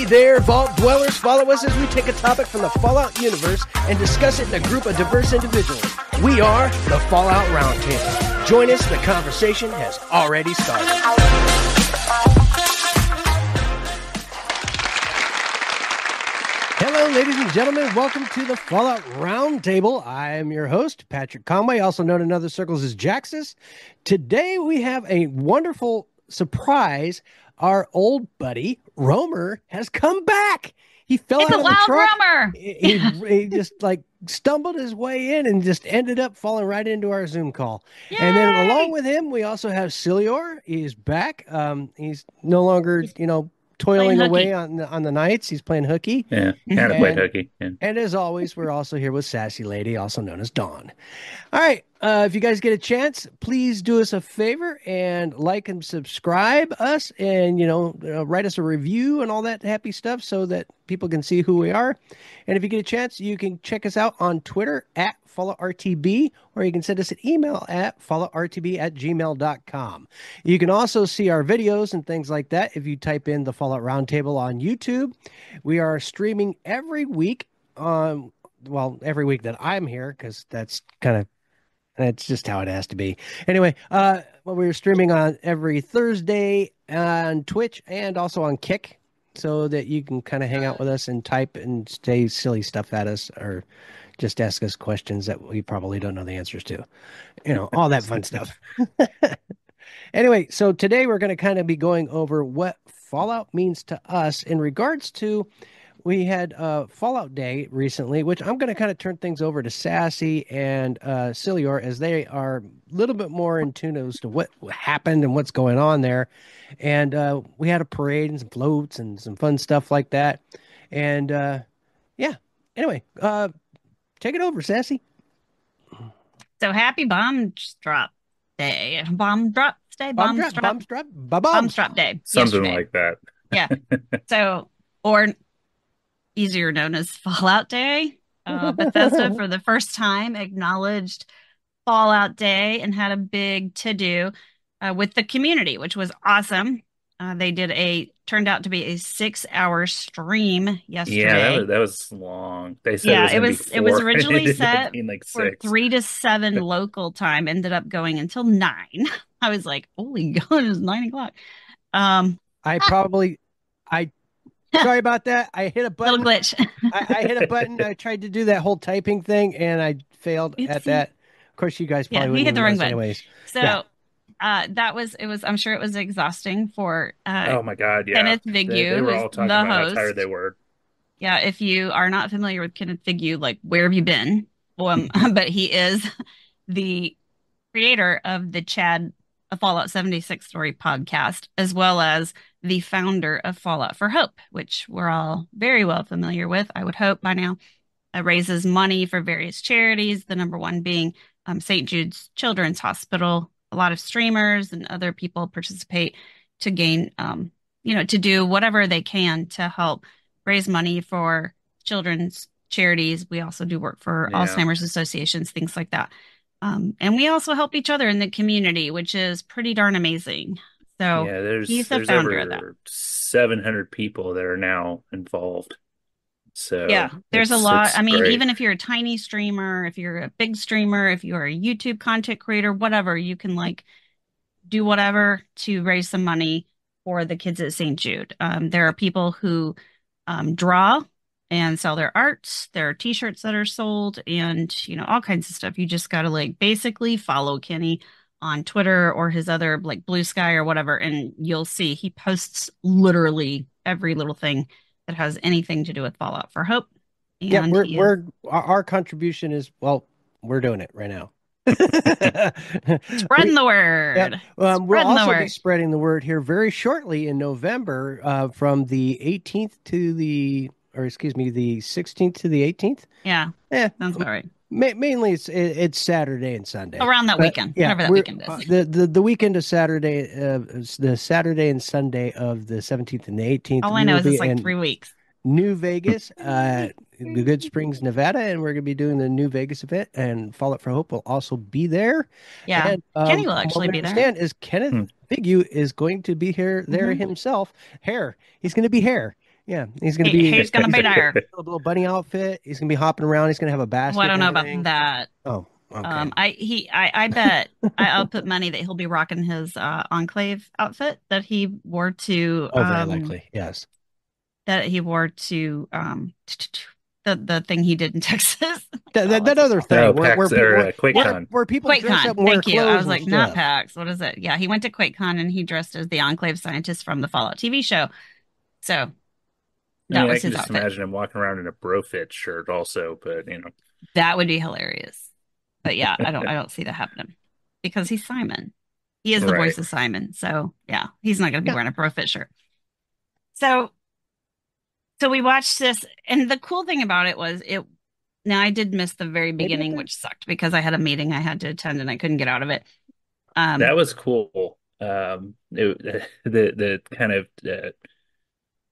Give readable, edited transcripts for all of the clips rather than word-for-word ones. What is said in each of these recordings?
there, Vault Dwellers. Follow us as we take a topic from the Fallout universe and discuss it in a group of diverse individuals. We are the Fallout Roundtable. Join us, the conversation has already started. Hello, ladies and gentlemen. Welcome to the Fallout Roundtable. I am your host, Patrick Conway, also known in other circles as Jaxus. Today, we have a wonderful surprise. Our old buddy, Romer, has come back. He fell out of the truck. Romer. He just like stumbled his way in and just ended up falling right into our Zoom call. Yay! And then along with him, we also have Cilior. He's back. He's no longer, toiling away on the nights. He's playing hooky. Yeah, kind of played hooky. Yeah. And as always, we're also here with Sassy Lady, also known as Dawn. All right. If you guys get a chance, please do us a favor and like and subscribe us and, write us a review and all that happy stuff so that people can see who we are. And if you get a chance, you can check us out on Twitter at FalloutRTB, or you can send us an email at falloutrtb@gmail.com. You can also see our videos and things like that if you type in the Fallout Roundtable on YouTube. We are streaming every week every week that I'm here, because that's just how it has to be. Anyway, we're streaming on every Thursday on Twitch and also on Kick, so that you can kind of hang out with us and type and say silly stuff at us, or just ask us questions that we probably don't know the answers to. All that fun stuff. Anyway, so today we're going to kind of be going over what Fallout means to us in regards to, we had Fallout Day recently, which I'm going to kind of turn things over to Sassy and Cilior, as they are a little bit more in tune as to what happened and what's going on there. And we had a parade and some floats and some fun stuff like that. And anyway, take it over, Sassy. So happy Bomb Drop Day. Bomb Drop Day? Bomb Drop Day. Something yesterday. Like that. Yeah. So, or easier known as Fallout Day. Bethesda, for the first time, acknowledged Fallout Day and had a big to-do with the community, which was awesome. They turned out to be a 6-hour stream yesterday. Yeah, that was long. They said it was originally set for 6. 3 to 7 local time. Ended up going until 9. I was like, holy God, it's 9 o'clock. Sorry about that. I hit a button. Little glitch. I hit a button. I tried to do that whole typing thing, and I failed at that. Of course, you guys probably we hit the wrong button. Anyways. So I'm sure it was exhausting for oh my God, yeah. Kenneth Vigue, they were all talking about host. how tired they were. Yeah, if you are not familiar with Kenneth Vigue, like, where have you been? But he is the creator of the a Fallout 76 Story podcast, as well as the founder of Fallout for Hope, which we're all very well familiar with, I would hope by now. It raises money for various charities, the number one being St. Jude's Children's Hospital. A lot of streamers and other people participate to gain, to do whatever they can to help raise money for children's charities. We also do work for Alzheimer's associations, things like that. And we also help each other in the community, which is pretty darn amazing. So he's the founder of that. 700 people that are now involved. So yeah, there's a lot. I mean, even if you're a tiny streamer, if you're a big streamer, if you're a YouTube content creator, whatever, you can do whatever to raise some money for the kids at St. Jude. There are people who draw and sell their arts. There are t-shirts that are sold and, all kinds of stuff. You just got to basically follow Kenny on Twitter or his other Blue Sky or whatever. And you'll see he posts literally every little thing that has anything to do with Fallout for Hope. And our contribution is, we're doing it right now. Spreading the word. Yeah. We'll also be spreading the word here very shortly in November, from the 18th to the 16th to the 18th. Yeah, sounds about right. Mainly it's Saturday and Sunday. Around that weekend, whatever that weekend is. The weekend of Saturday, the Saturday and Sunday of the 17th and the 18th. All I know is it's 3 weeks. New Vegas, Good Springs, Nevada, and we're going to be doing the New Vegas event, and Fallout for Hope will also be there. Yeah, and, Kenny will actually be there. Understand is Kenneth Vigue is going to be there himself. He's going to be here. Yeah, he's going to He, be he's gonna be there. a little bunny outfit. He's going to be hopping around. He's going to have a Well, I basket don't and know about everything. that. Oh, okay. I bet I'll put money that he'll be rocking his Enclave outfit that he wore to Oh, very likely. Yes. the thing he did in Texas. That What's it other called? No, thing PAX or Yeah, QuakeCon. where people dress up QuakeCon. and wear Thank you. I clothes was and like, not stuff. PAX. What is it? Yeah, he went to QuakeCon and he dressed as the Enclave scientist from the Fallout TV show. So I that mean, I was can his just outfit. imagine him walking around in a Brofit shirt also, but That would be hilarious. But yeah, I don't see that happening because he's Simon. He is the right. voice of Simon. So yeah, he's not going to be Yeah. wearing a Profit shirt. So so we watched this, and the cool thing about it was it. Now I did miss the very Maybe up beginning, there. which sucked because I had a meeting I had to attend and I couldn't get out of it. Um, That was cool. The kind of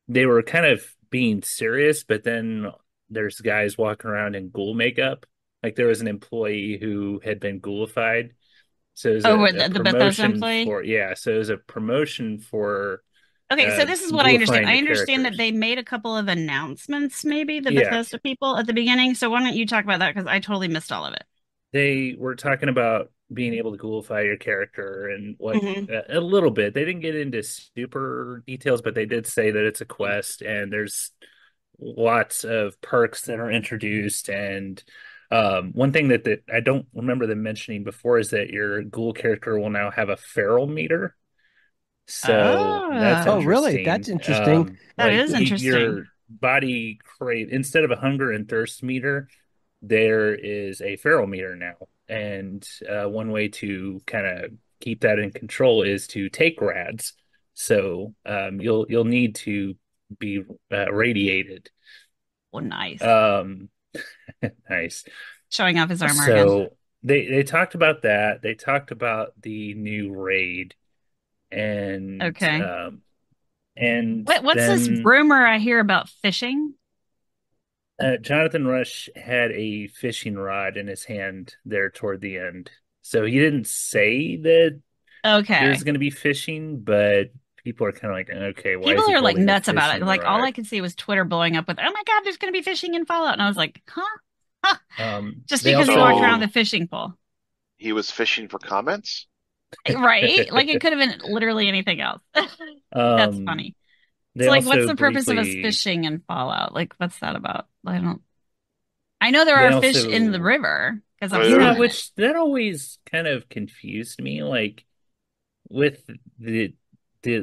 they were kind of being serious, but then there's guys walking around in ghoul makeup. Like there was an employee who had been ghoulified. So it was oh, with a the Bethesda promotion employee. for, yeah, so it was a promotion for Okay, so this is what I understand. ghoulifying I the understand that characters. they made a couple of announcements, maybe the Yeah, Bethesda people at the beginning. So why don't you talk about that? Because I totally missed all of it. they were talking about being able to ghoulify your character and what Hmm. a little bit. They didn't get into super details, but they did say that it's a quest and there's lots of perks that are introduced. And one thing that I don't remember them mentioning before is that your ghoul character will now have a feral meter. So that's Oh, Oh, really? That's interesting. interesting. that Like is interesting. your body crave instead of a hunger and thirst meter, there is a feral meter now. And one way to kind of keep that in control is to take rads. So you'll need to be radiated. Oh, nice. Um, nice. Showing off his armor again. So they talked about that. They talked about the new raid and Okay. What's this then rumor I hear about fishing? Jonathan Rush had a fishing rod in his hand there toward the end. So he didn't say that there's Okay. going to be fishing, but people are kind of like, okay, why People is he are like holding a nuts about it. fishing Like all I rod? could see was Twitter blowing up with, "Oh my God, there's going to be fishing in Fallout," and I was like, "Huh? Huh?" Just They because he walked around also So with a fishing pole, he was fishing for comments? right? Like it could have been literally anything else. That's um, funny. they So, like, what's also the purpose of us briefly fishing in Fallout? Like, what's that about? I don't. I know there they are fish in the also river because I've yeah, swum There's in it. which that always kind of confused me. Like with the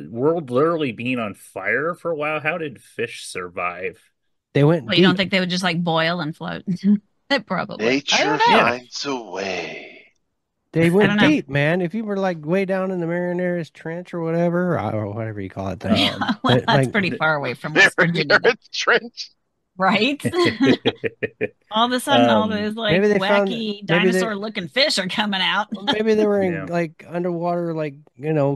world literally being on fire for a while, how did fish survive? They went Well, you don't deep. think they would just like boil and float? Probably. I nature don't know. Yeah. finds a way. They I don't went know. deep, man. If you were like way down in the Mariner's Trench or whatever you call it thing, Yeah, Um, well, but that's like pretty far away from West Virginia, though, Marinette Trench. right? All of a sudden, all um, those like maybe they found wacky maybe they dinosaur-looking fish are coming out, maybe they were in yeah. like underwater, like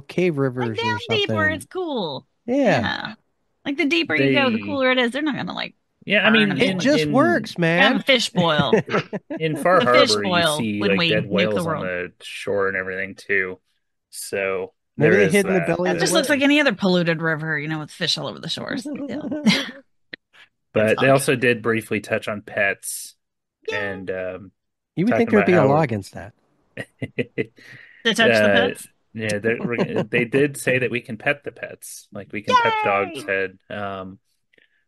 cave like rivers or down deep something. where it's And cool. yeah, Yeah, like the deeper you go, the They cooler it is. They're not gonna like yeah, I burn mean and it like just works, have a man. fish boil. in Far The fish Harbor you boil see when like we dead nuke the whales on world. the shore and everything too. So Maybe there they is hid in the that. belly That of the just looks like whales. any other polluted river, with fish all over the shores. Yeah, it's But they all good. also did briefly touch on pets Yeah, and You would think talking there would about be a law how against that. to touch the uh pets. yeah, they did say that we can pet the pets, like we can pet the dog's Yay! head.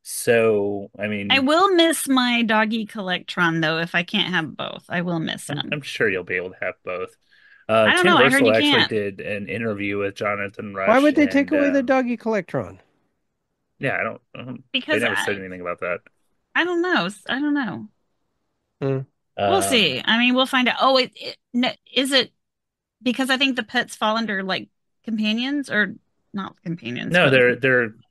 So I I mean, will miss my doggy Collectron though if I can't have both. I will miss I'm him. sure you'll be able to have both. I don't Tim know. I heard Russell you actually can't did an interview with Jonathan Why Rush, would they take and away the doggy collectron? yeah, they because never said anything about that. I don't know. I don't know. Hmm. We'll Um, see. I mean, we'll find out. Oh, no, is it because I think the pets fall under like companions or not companions, no, but they're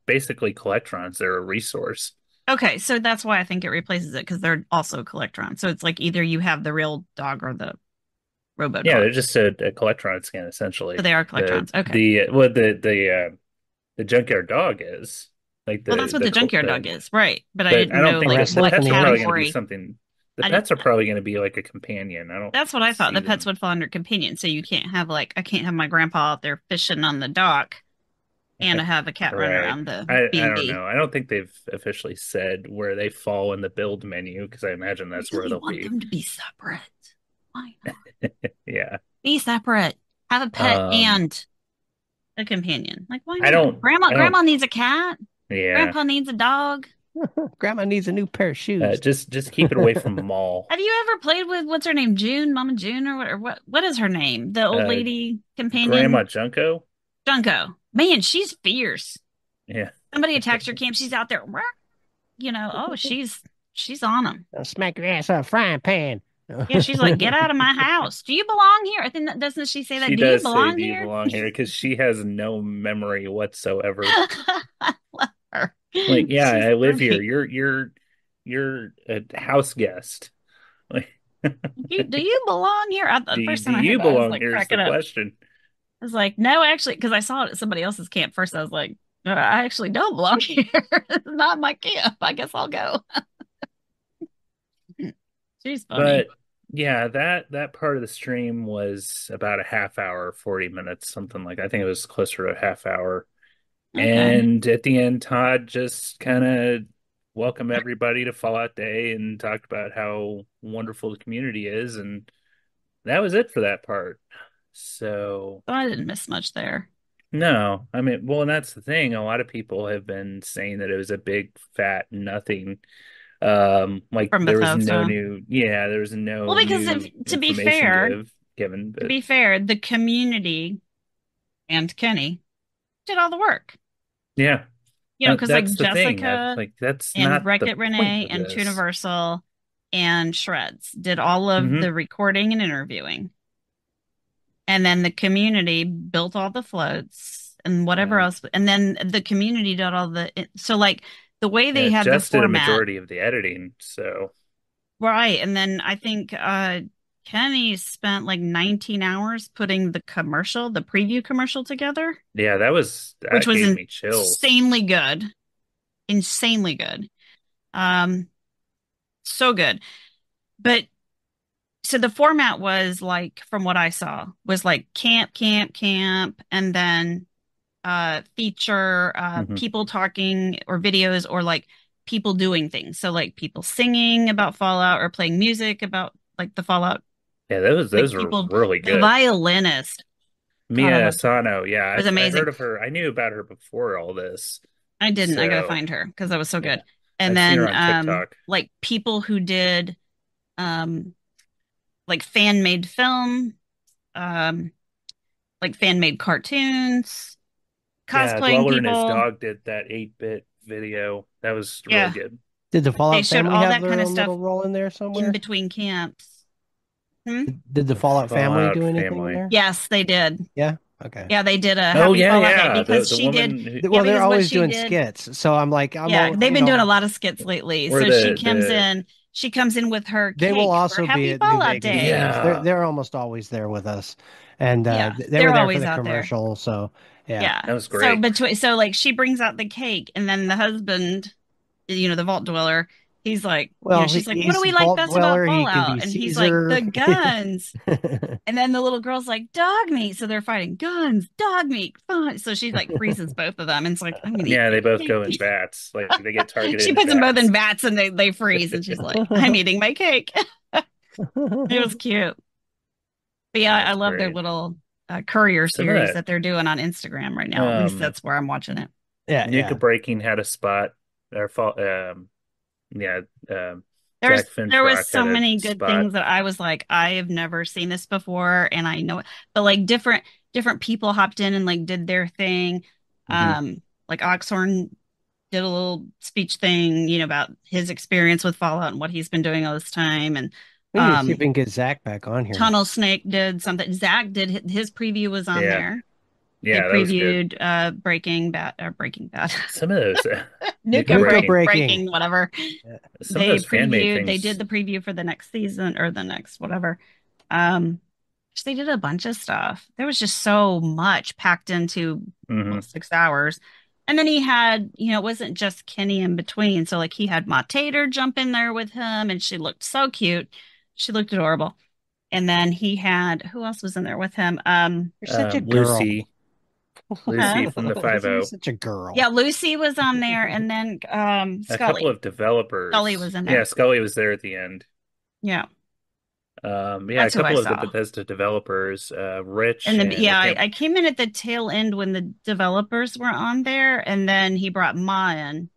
basically collectrons. They're a resource. okay. So that's why I think it replaces it because they're also Collectron. So it's like either you have the real dog or the robo Yeah, dog. they're just a collectron scan So essentially. they are The Collectrons. Okay. the well the junkyard dog is like Well, that's what the junkyard dog the is, right? But I but I didn't don't know The think like rest of the the what pets are probably going to be companions. category. something. The I didn't. pets are probably going to be like a companion. I don't That's what I thought. see The pets them. would fall under companion. So you can't have like I can't have my grandpa out there fishing on the dock and to have a cat run Right. around the I don't B&B. know. I don't think they've officially said where they fall in the build menu because I imagine I that's where really they'll want be. them to be separate. Why not? Yeah. Be separate. Have a pet Um, and a companion. Like, why I not? don't, Grandma, I don't, grandma needs a cat. yeah. Grandpa needs a dog. Grandma needs a new pair of shoes. Just keep it away from mall. Have you ever played with what's her name? June, Mama June, or what is her name? The old Uh, lady Grandma companion? Junko. Junko. Man, she's fierce. Yeah. Somebody attacks her camp. She's out there. Oh, she's on them. I'll smack your ass on a frying pan. Yeah, she's like, get out of my house. Do you belong here? I think that doesn't she say that? She Do you does say, belong "Do you here? belong here?" Because she has no memory whatsoever. I love her. Like, yeah, She's I live here. great. You're a house guest. Like, Do you belong here? The first do time I heard you that, I was belong like here is the cracking up. question. I was like, no, actually, because I saw it at somebody else's camp first. I was like, I actually don't belong here. It's not my camp. I guess I'll go. She's funny. But yeah, that part of the stream was about a half hour, 40 minutes, something like I think it was closer to a half hour. Okay. And at the end, Todd just kind of welcomed everybody to Fallout Day and talked about how wonderful the community is, and that was it for that part. So, So I didn't miss much there no, I mean, well, and that's the thing. A lot of people have been saying that it was a big fat nothing. Like from there was Bethesda. there was no Well, because new to be information fair, given, to but be fair, the community and Kenny did all the work. yeah, Because like that's the thing. Jessica Like that's and not Wreck the It point Renee of and this. Tuniversal and Shreds did all of Hmm. the recording and interviewing. And then the community built all the floats and whatever And else. And then the community did all so like the way they had the Jess did a format, majority of the editing, so right? And then I think Kenny spent like 19 hours putting the preview commercial together, yeah, which that was gave me chills. insanely good. Insanely good. Um, so good. But so the format was like, from what I saw, was like camp, camp, camp, and then feature Hmm. people talking or videos or like people doing things. So like people singing about Fallout or playing music about like the Fallout, Yeah, like those were people, really the good. violinist. God, I Mia loved her. Asano, yeah, It was I amazing. heard of her. I knew about her before all this. I didn't. I gotta So, find her because that was so yeah, good. And I've seen her then on TikTok. like people who did um like fan made film, um like fan made cartoons, Yeah, cosplaying Dweller and his people. dog did that 8-bit video. That was really Yeah, good. Did the they Fallout showed family all have that their kind of own stuff little role in there in somewhere? between camps. Hmm? Did the The Fallout family Fallout do anything in family. there? Yes, they did. Yeah. Okay. Yeah, they did a Oh Happy yeah, Fallout Day yeah. because The she did. woman who, Yeah, Well, they're because what always she doing did. skits, so I'm like, Yeah, they've you been doing a know, lot of skits lately. or So she comes the in. She comes in with her they will cake for also be Happy at New Fallout Vegas Day. because yeah, they're almost always there with us, and Yeah, they were they're there for always the out there. commercial. So yeah. Yeah. that was So great. like she brings out the cake, and then the husband, the vault dweller, he's like, Well, she's like, what do he's we like Vault best about Dweller. He can Fallout? be And he's like, Caesar. the guns. And then the little girl's like, dog meat. So they're fighting guns, dog meat, fun. So she like freezes both of them. And it's like, I'm gonna eat Yeah, my they both go in cake. vats. Like they get targeted She in puts them both in vats. vats and they freeze. And she's like, I'm eating my cake. It was cute. But yeah, That I was love their great. little courier Some of series that that they're doing on Instagram right now. At least um that's where I'm watching it. Yeah, Nuka yeah. Breaking had a spot. Or yeah, Zach There was Finchrock so had a many good spot. things that I was like, I have never seen this before, and I know it. But like different people hopped in and like did their thing. Hmm. Like Oxhorn did a little speech thing, about his experience with Fallout and what he's been doing all this time. And We need to see if we um can get Zach back on here. Tunnel Snake did something. Zach did his preview was on Yeah, there. They yeah, that was good. previewed Breaking Bad. Some of those Nuka Nuka Nuka Breaking. breaking. breaking, whatever. Yeah. Some of those fan made They did things. the preview for the next season or the next whatever. Um, they did a bunch of stuff. There was just so much packed into, well, Hmm. 6 hours. And then he had, it wasn't just Kenny in between. So like he had Ma Tater jump in there with him and she looked so cute. She looked adorable. And then he had, who else was in there with him? You're such a girl. Lucy. Lucy from the Five You're O. such a girl. Yeah, Lucy was on there, and then A couple Scully. of Scully developers. was in Yeah, there. Scully was there at the end. Yeah, Yeah, a that's who I couple of the saw. Bethesda developers, Rich And then and I yeah, can't. I came in at the tail end when the developers were on there, and then he brought Ma in.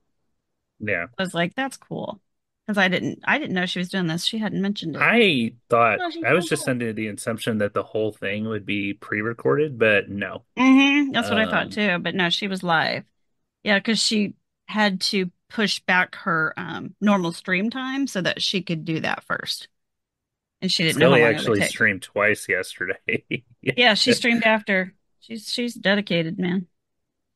Yeah, I was like, that's cool. Because I didn't know she was doing this. She hadn't mentioned it. I thought Oh, she's I so was just cool. under the assumption that the whole thing would be pre-recorded, but no. That's what I thought Um, too. But no, she was live. Yeah, because she had to push back her normal stream time so that she could do that first. And she didn't know how Scully long it would actually take. streamed twice yesterday. Yeah, she streamed after. She's dedicated, man.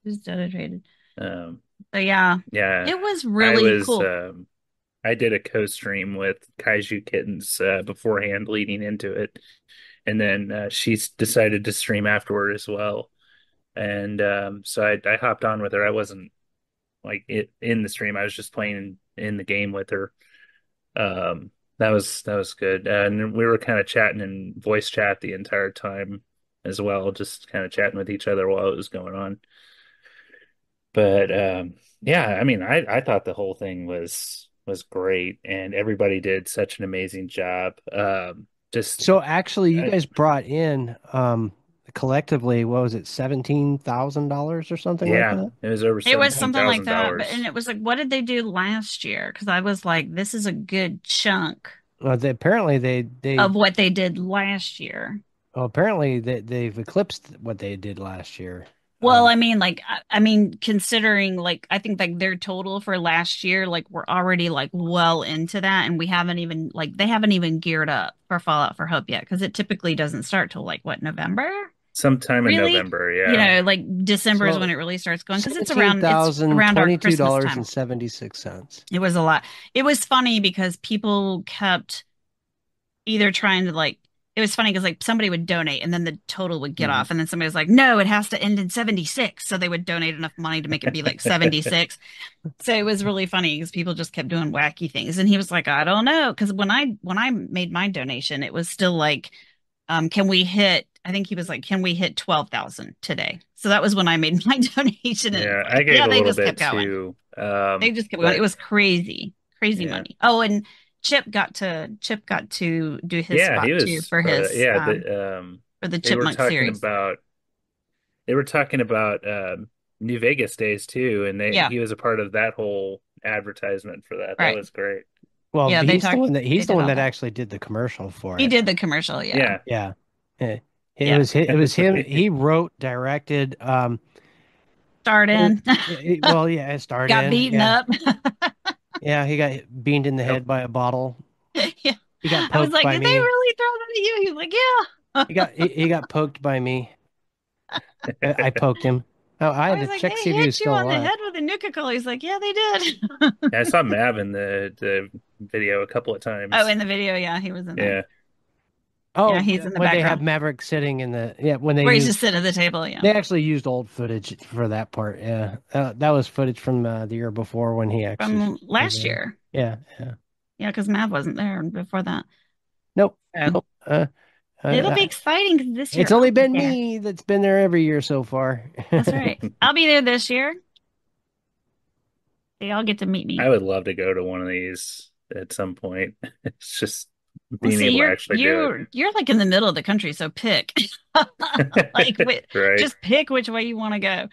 She's dedicated. Um, So yeah, yeah, it was I really was. cool. I did a co-stream with Kaiju Kittens beforehand, leading into it, and then she decided to stream afterward as well. And so I hopped on with her. I wasn't like in the stream. I was just playing in the game with her. That was good. And we were kind of chatting in voice chat the entire time as well, just kind of chatting with each other while it was going on. But yeah, I mean, I thought the whole thing was great, and everybody did such an amazing job. Just So actually, you I, guys brought in collectively, what was it, $17,000 or something like yeah, that? it was over It was seventeen something like thousand that. But and dollars. it was like, what did they do last year? Because I was like, this is a good chunk Apparently they of what they did last year. apparently they've eclipsed what they did last year. Well, I mean, like, I mean, considering like, I think like their total for last year, like, we're already like well into that, and we haven't even like they haven't even geared up for Fallout for Hope yet because it typically doesn't start till like what, November? Sometime in Really? November. You Yeah, know, like December is when So it really starts going because seventeen it's thousand around our twenty two Christmas dollars time. and 76 cents. It was a lot. It was funny because people kept either trying to like it was funny because like somebody would donate and then the total would get hmm off and then somebody was like, no, it has to end in 76. So they would donate enough money to make it be like 76. So it was really funny because people just kept doing wacky things. And he was like, I don't know. Because when I made my donation, it was still like, can we hit I think he was like, can we hit 12,000 today? So that was when I made my donation. And Yeah, it's I like, gave yeah, a they little just bit kept going. too. They just kept going. It But was crazy, crazy yeah, money. Oh, and Chip got to do his yeah, he spot too was. Yeah, for the they were Chipmunk talking series. about they were talking about New Vegas days too, and they Yeah, he was a part of that whole advertisement for that. That right. was great. Well, Yeah, they he's the did one all that that. actually did the commercial for He it. did the commercial, yeah. Yeah. Yeah. Eh, Yeah. it was him. He wrote, directed, Starred in. well, yeah, it starred Got in. beaten Yeah. up. Yeah, he got beamed in the Yep. head by a bottle. Yeah. He got I was poked like, by did they me. really throw that at you? He was like, yeah. He got poked by me. I poked him. Oh, I I had to was like, check they see if he was hit you still on the alive. head with a Nuka-Cola. He's like, yeah, they did. Yeah, I saw Mav in the video a couple of Oh, times. in the video, yeah, he was in there. Yeah. Yeah, Oh, he's in the when they have background Maverick sitting in the when where he's just sitting at the table. Yeah. they actually used old footage for that part. Yeah, that was footage from the year before when he actually From was last there. year. Yeah, yeah. Yeah, because Mav wasn't there before that. Nope, So nope. it'll be Uh, exciting because this year it's only I'll be been there. me that's been there every year so far. That's right. I'll be there this year. They all get to meet I me. would love to go to one of these at some point. It's just Well, being see, able to you're actually do you're you're like in the middle of the country, so pick. Like, it. Right. just pick which way you want to go.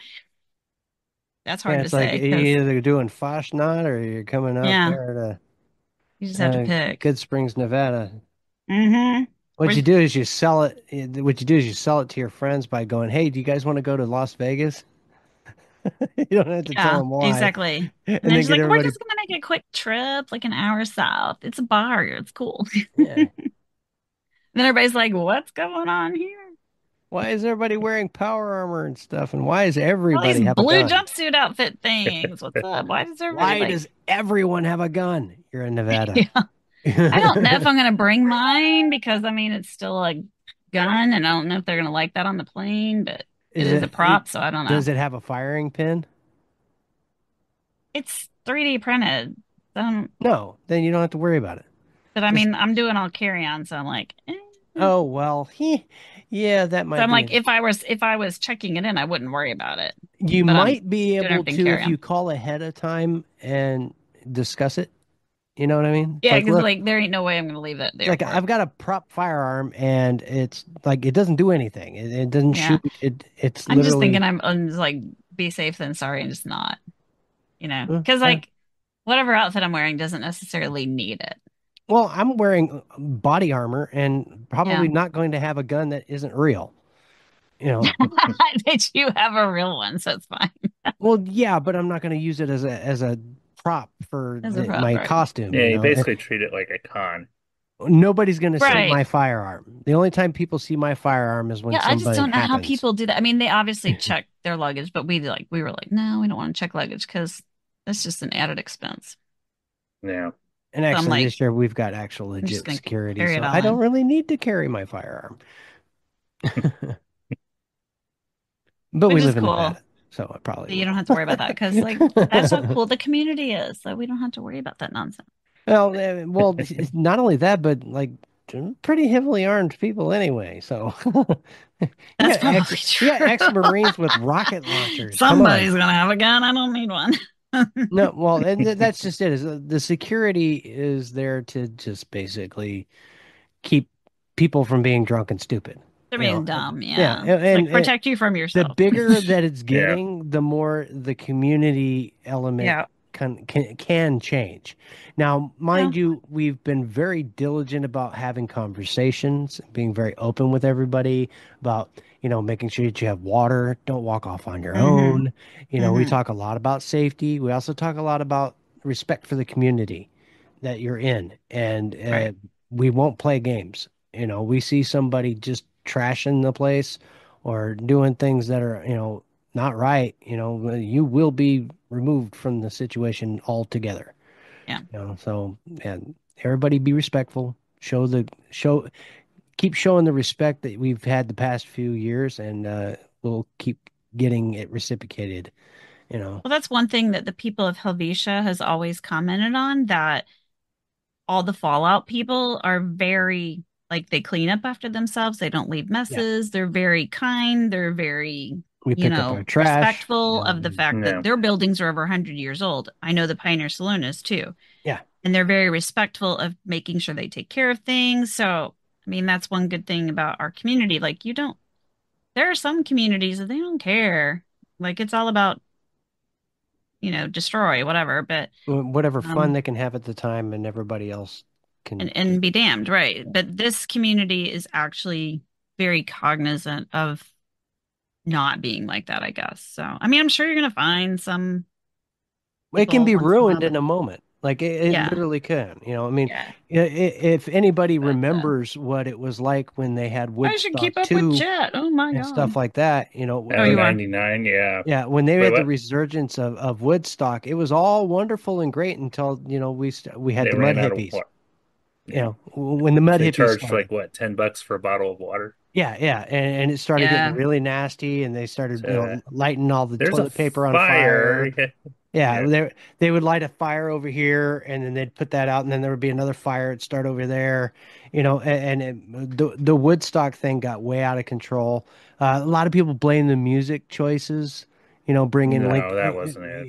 That's Yeah, hard to it's like say you because either doing Foshnot or you're coming up yeah, there you just to have to pick. Good Springs, Nevada. Mm-hmm. What you Where's do is you sell it. What you do is you sell it to your friends by going, "Hey, do you guys want to go to Las Vegas?" You don't have to tell Yeah, them why, exactly. And and then then she's get like, we're everybody. just gonna make a quick trip, like an hour south. It's a bar. It's cool. Yeah. Then everybody's like, what's going on here? Why is everybody wearing power armor and stuff? And why does All these everybody have a blue gun? jumpsuit outfit things. What's up? Why does everybody Why like? does everyone have a gun? You're in Nevada. Yeah. I don't know if I'm gonna bring mine because I mean it's still a gun, and I don't know if they're gonna like that on the plane, but it Is is a it? prop, so I don't know. Does it have a firing pin? It's 3D printed. No, then you don't have to worry about it. But I Just mean, I'm doing all carry on, so I'm like, Oh, well, yeah, that So might I'm be like, an. if I was checking it in, I wouldn't worry about it. You But I'm might be doing able everything to carry if you on. call ahead of time and discuss it. You know what I mean? It's Yeah, like, because look, like there ain't no way I'm gonna leave it at the it's like airport. I've got a prop firearm and it's like it doesn't do anything. It doesn't Yeah. shoot. It's I'm just thinking literally. I'm just like be safe than sorry and just not, uh, because uh, like whatever outfit I'm wearing doesn't necessarily need it. well, I'm wearing body armor and Yeah. probably not going to have a gun that isn't real. You know. Did you have a real one? So it's fine. Well, yeah, but I'm not going to use it as a prop for As a prop, my right? costume. Yeah, you basically treat it like a con. Nobody's going to see Right. my firearm. The only time people see my firearm is when Yeah, I just something don't know how happens. people do that. I mean, they obviously check their luggage, but we were like, no, we don't want to check luggage because that's just an added expense. Yeah. And So I'm actually, like, this year we've got actual I'm just legit gonna security, carry it so all I don't in. really need to carry my firearm. But we Which is live in cool. Nevada, so I probably So you don't will. have to worry about that because like that's how cool the community is. So we don't have to worry about that nonsense. Well, it's not only that, but like pretty heavily armed people anyway. So you That's got probably you got true. ex-Marines with rocket launchers. Come on. Somebody's gonna have a gun. I don't need one. No, well, and that's just it. Is the security is there to just basically keep people from being drunk and stupid. They're You know, being dumb, yeah, yeah. Like and protect you from the yourself. bigger that it's Yeah. getting, the more the community element Yeah. can change. Now, Yeah. mind you, we've been very diligent about having conversations, being very open with everybody about, making sure that you have water, don't walk off on your Mm-hmm. own. We Mm-hmm. talk a lot about safety. We also talk a lot about respect for the community that you're in, and Right. we won't play games. We see somebody just trashing the place or doing things that are, not right, you will be removed from the situation altogether. Yeah. So and everybody be respectful. Keep showing the respect that we've had the past few years, and we'll keep getting it reciprocated. You know, Well, that's one thing that the people of Helvetia has always commented on, that all the Fallout people are very like they clean up after themselves. They don't leave yeah, messes. They're very kind. They're very, we pick up our trash. respectful of the fact that Yeah. their buildings are over 100 years old. I know the Pioneer Saloon is too. Yeah. And they're very respectful of making sure they take care of things. So, I mean, that's one good thing about our community. Like, there are some communities that they don't care. Like, it's all about, destroy, whatever. But, Whatever fun um, they can have at the time, and everybody else can and just. be damned, right? But this community is actually very cognizant of not being like that, I guess. So, I mean, I'm sure you're gonna find some It can people be once in a while, ruined but in a moment. Like it yeah, literally can. I mean, yeah. if anybody But remembers what it was like when they had I should Woodstock keep up with 2 Jet. Oh my and stuff God. like that, Oh, Oh, you are. 99. Yeah. yeah, when they Wait, had the what? resurgence of Woodstock, it was all wonderful and great until, we had They the mud ran out of hippies. what? Yeah. When the mud They hippies charged started. like what, $10 for a bottle of water. Yeah, yeah, and it started getting Yeah, really nasty, and they started, So lighting all the there's a toilet paper on fire. fire. Yeah, Yeah. they would light a fire over here, and then they'd put that out, and then there would be another fire. It'd start over there, the Woodstock thing got way out of control. A lot of people blame the music choices, bringing No, Link, that wasn't it.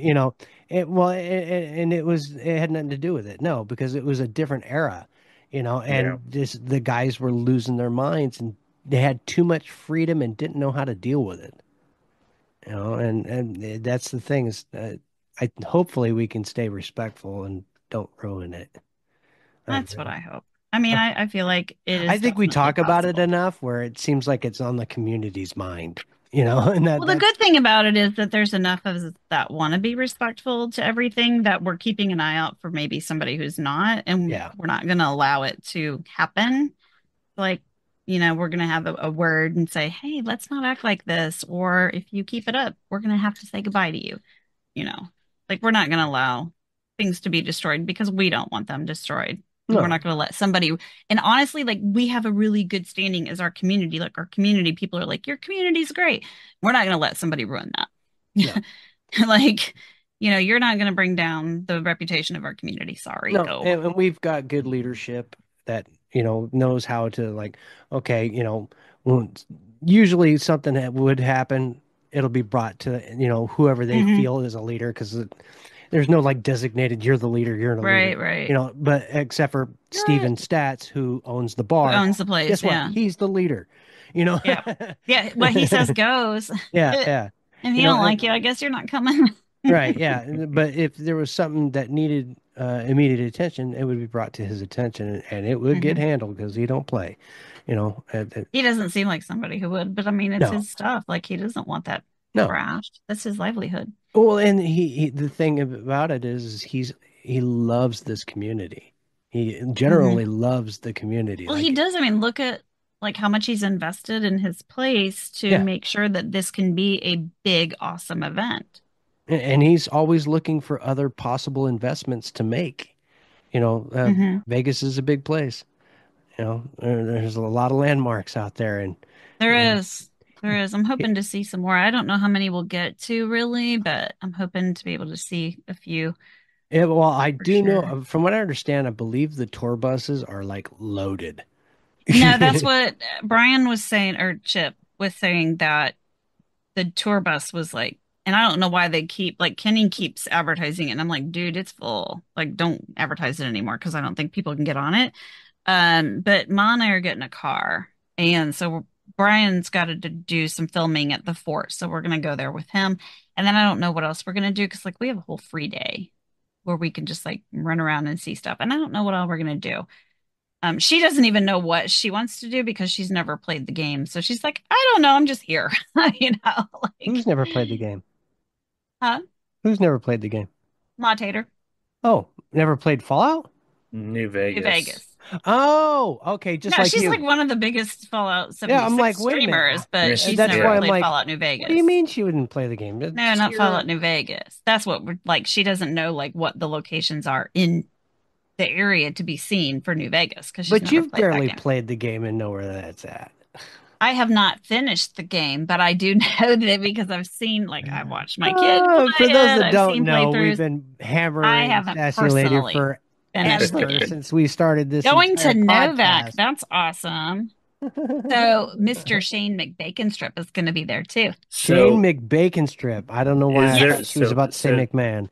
and it had nothing to do with it. No, because it was a different era, Yeah. and just the guys were losing their minds, and they had too much freedom and didn't know how to deal with it. And that's the thing is, I hopefully we can stay respectful and don't ruin it. I that's what really, I hope. I mean, I feel like it I is think we definitely talk about it possible. enough where it seems like it's on the community's mind, and Well, the that's good thing about it is that there's enough of us that want to be respectful to everything that we're keeping an eye out for maybe somebody who's not, and yeah, we're not going to allow it to happen. Like, we're going to have a word and say, hey, let's not act like this. Or if you keep it up, we're going to have to say goodbye to you. You know, like we're not going to allow things to be destroyed because we don't want them destroyed. And we're no, not going to let somebody, and honestly, like we have a really good standing as our community. Like our community, people are like, your community's great. We're not going to let somebody ruin no, that. Like, you're not going to bring down the reputation of our community. Sorry, no, go. and we've got good leadership that knows how to like, okay, when usually something that would happen, it'll be brought to, whoever they Hmm. feel is a leader because there's no like designated, you're the leader, you're the leader, Right, right. but except for You're right. Steven Stats, who owns the Who bar, owns the place? guess what? Yeah. He's the leader, you know? Yeah. Yeah. What he says goes. Yeah, If yeah. he don't like you, I guess you're not coming. Right, yeah. But if there was something that needed immediate attention, it would be brought to his attention, and it would get Hmm. handled because he don't play, He doesn't seem like somebody who would, but I mean, it's no, his stuff. Like he doesn't want that no. trashed. That's his livelihood. Well, and the thing about it is he loves this community. He Hmm. generally loves the community. Well, he Like, does. I mean, look at like how much he's invested in his place to yeah, make sure that this can be a big, awesome event. and he's always looking for other possible investments to make. Hmm. Vegas is a big place. There's a lot of landmarks out there, and There and is. There is. I'm hoping to see some more. I don't know how many we'll get to really, but I'm hoping to be able to see a few well, I for do know sure. from what I understand, I believe the tour buses are like loaded. No, that's what Brian was saying, or Chip was saying that the tour bus was like, and I don't know why they keep like Kenny keeps advertising it, and I'm like, dude, it's full. Like, don't advertise it anymore because I don't think people can get on it. But Ma and I are getting a car, and so Brian's got to do some filming at the fort, so we're gonna go there with him. And then I don't know what else we're gonna do because like we have a whole free day where we can just like run around and see stuff, and I don't know what all we're gonna do. She doesn't even know what she wants to do because she's never played the game. So she's like, I don't know, I'm just here. Who's Like, never played the game? huh? Who's never played the game? Ma Tater, Oh, never played Fallout? New New Vegas. Vegas. Oh, okay, just No, like she's like you. one of the biggest Fallout Yeah, I'm 76 like, wait a minute. streamers, but she's That's never why Yeah. I'm played like, Fallout New what do you Vegas. mean she wouldn't play the game? No, It's not Fallout your. New Vegas. That's what we're like. She doesn't know like what the locations are in the area to be seen for New Vegas because she's But never you've played that barely game. played the game and know where that's at. I have not finished the game, but I do know that because I've seen like I've watched my kid play For those it. that I've don't seen know, we've playthroughs. been I hammering haven't Assassinulated personally finished the forever game. since we started this Going entire to Novak, podcast. that's awesome. So Mr. Shane McBaconstrip is going to be there too. Shane So McBaconstrip. I don't know why is I there thought Yes, she was so about to say so McMahon.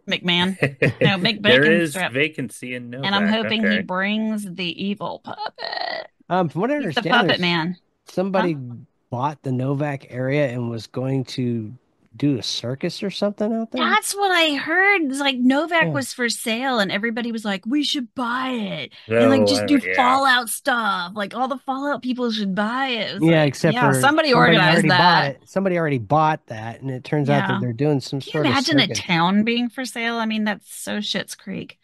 McMahon. No, there is McBaconstrip. vacancy in And I'm Novak. hoping he Okay. brings the evil puppet. From what I He's the understand, puppet there's man. Huh? somebody bought the Novak area and was going to do a circus or something out there. That's what I heard. It's like Novak Yeah. was for sale, and everybody was like, "We should buy it and like No, just do yeah. Fallout stuff. Like all the Fallout people should buy it." It was Yeah, like, except yeah, for somebody somebody organized already bought that. it. Somebody already bought that, and it turns out that Yeah. they're doing some Can you sort of imagine a circus. town being for sale? I mean, that's so Schitt's Creek.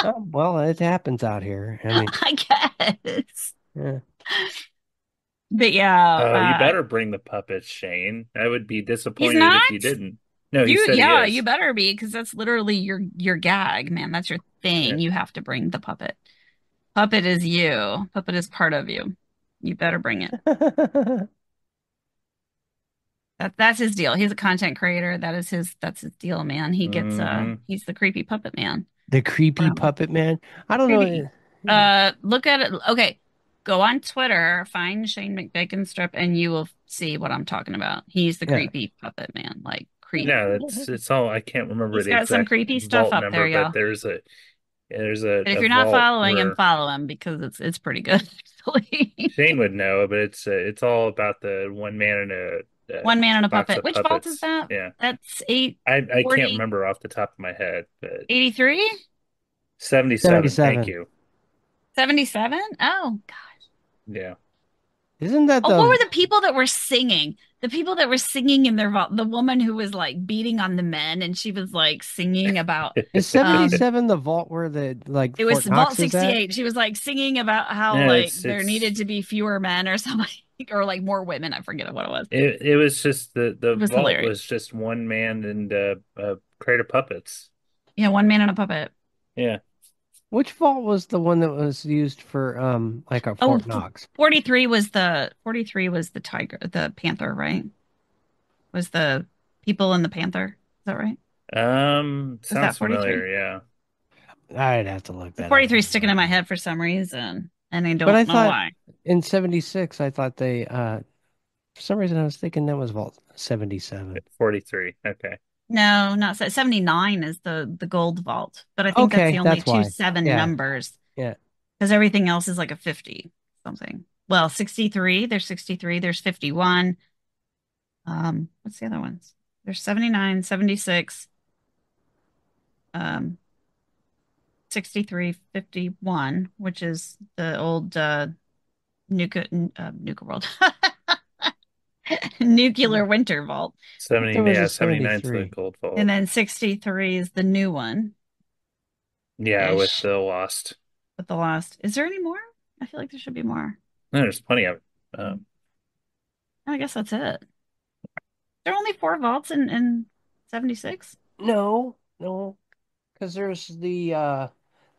Oh, well, it happens out here. I mean, I guess. yeah. But yeah, Oh, you better bring the puppet, Shane. I would be he's disappointed not. if you didn't. No, he You, said he yeah, you is. better be because that's literally your gag, man. That's your Yeah. thing. You have to bring the puppet. Puppet is you. Puppet is part of you. You better bring it. That's his deal. He's a content creator. That's his deal, man. He gets Hmm. he's the creepy puppet man. The creepy Wow. puppet man. I don't Creepy. know. Look at it. Okay. Go on Twitter, find Shane McBaconstrip, and you will see what I'm talking about. He's the Yeah. creepy puppet man. Like creepy. No, it's all I can't remember He's the got some exact creepy stuff vault up there, number, but y'all. there's But if a you're not vault following him, where follow him because it's pretty good, actually. Shane would know, but it's all about the one man in a One man and a box puppet. of Which vault is puppets. that? Yeah. That's I can't 840, remember off the top of my head, but 83, 77. Thank 77. you. 77. Oh, God. Yeah. Isn't that Oh, what the were the people that were singing? The people that were singing in their vault, the woman who was like beating on the men and she was like singing about is um 77 the vault where the like it was Fort Vault Knox is at? 68. She was like singing about how No, like it's there needed it's to be fewer men or something or like more women. I forget what it was. it was just the It was vault hilarious. was just one man and a crate of puppets. Yeah, one man and a puppet. Yeah. Which vault was the one that was used for like a Oh, Fort Knox? 43 was the tiger, the panther, right? Was the people in the panther. Is that right? Was that Sounds 43? familiar, yeah. I'd have to look The that up. 43 is sticking in my head for some reason, and I But I don't know thought why. in 76, I thought they, for some reason, I was thinking that was Vault 77. 43. Okay. No, not 79 is the gold vault, but I think that's Okay, the only that's two why. seven Yeah, numbers yeah. because everything else is like a 50 something. Well, 63, there's 63, there's 51. What's the other ones? There's 79, 76, um, 63, 51, which is the old Nuka World. Nuclear Winter Vault. I thought there 70, was a yeah, 79 is the 73. gold And vault. then 63 is the new one Yeah, with ish the Lost. with the last. Is there any more? I feel like there should be more. No, there's plenty of I guess that's it. There are only four vaults in 76. No, no, because there's the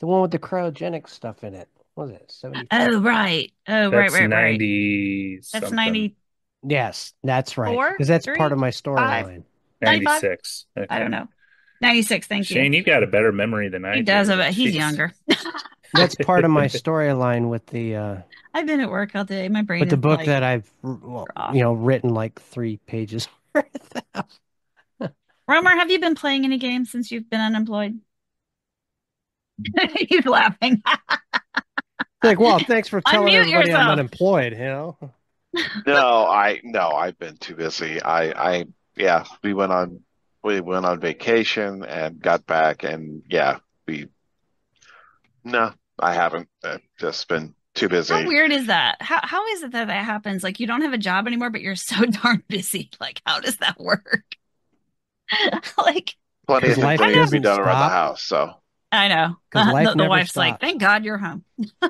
one with the cryogenic stuff in it. What was it? 74? Oh, right. Oh, right, that's right, right. 90 That's something. 94, Yes, that's right. Because that's part of 3, my 5, storyline. 95. 96. I don't Okay. know. 96, thank you. Shane, you've got a better memory than I He does, do. but he's Jeez. younger. That's part of my storyline I've been at work all day. My brain with the is book like that I've well, off. written like 3 pages worth of. Romer, have you been playing any games since you've been unemployed? He's laughing. Like, well, thanks for telling Unmute everybody I'm yourself. unemployed. No, I've been too busy. Yeah, we went on vacation and got back, and yeah, we, no, I haven't. Just been too How busy. weird is that? How is it that that happens? Like you don't have a job anymore, but you're so darn busy. Like how does that work? Like Plenty Because of things life that I need to be doesn't done around the stop. house. So, I know. Because life The never wife's like, stops. "Thank God you're home."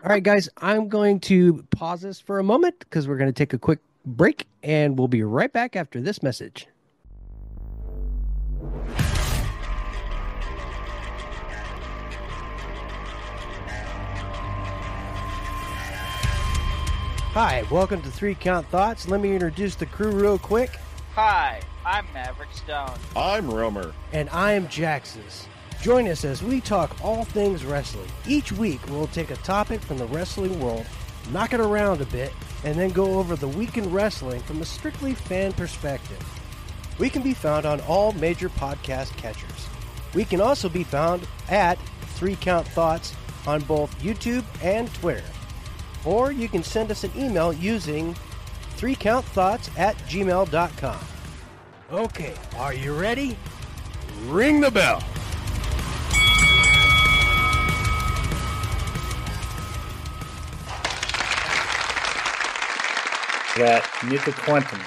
All right, guys, I'm going to pause this for a moment because we're going to take a quick break and we'll be right back after this message. Hi, welcome to Three Count Thoughts. Let me introduce the crew real quick. Hi, I'm Maverick Stone. I'm Romer. And I am Jaxus. Join us as we talk all things wrestling. Each week, we'll take a topic from the wrestling world, knock it around a bit, and then go over the week in wrestling from a strictly fan perspective. We can be found on all major podcast catchers. We can also be found at 3 Count Thoughts on both YouTube and Twitter. Or you can send us an email using 3countthoughts@gmail.com. Okay, are you ready? Ring the bell. that Nuka Quantum.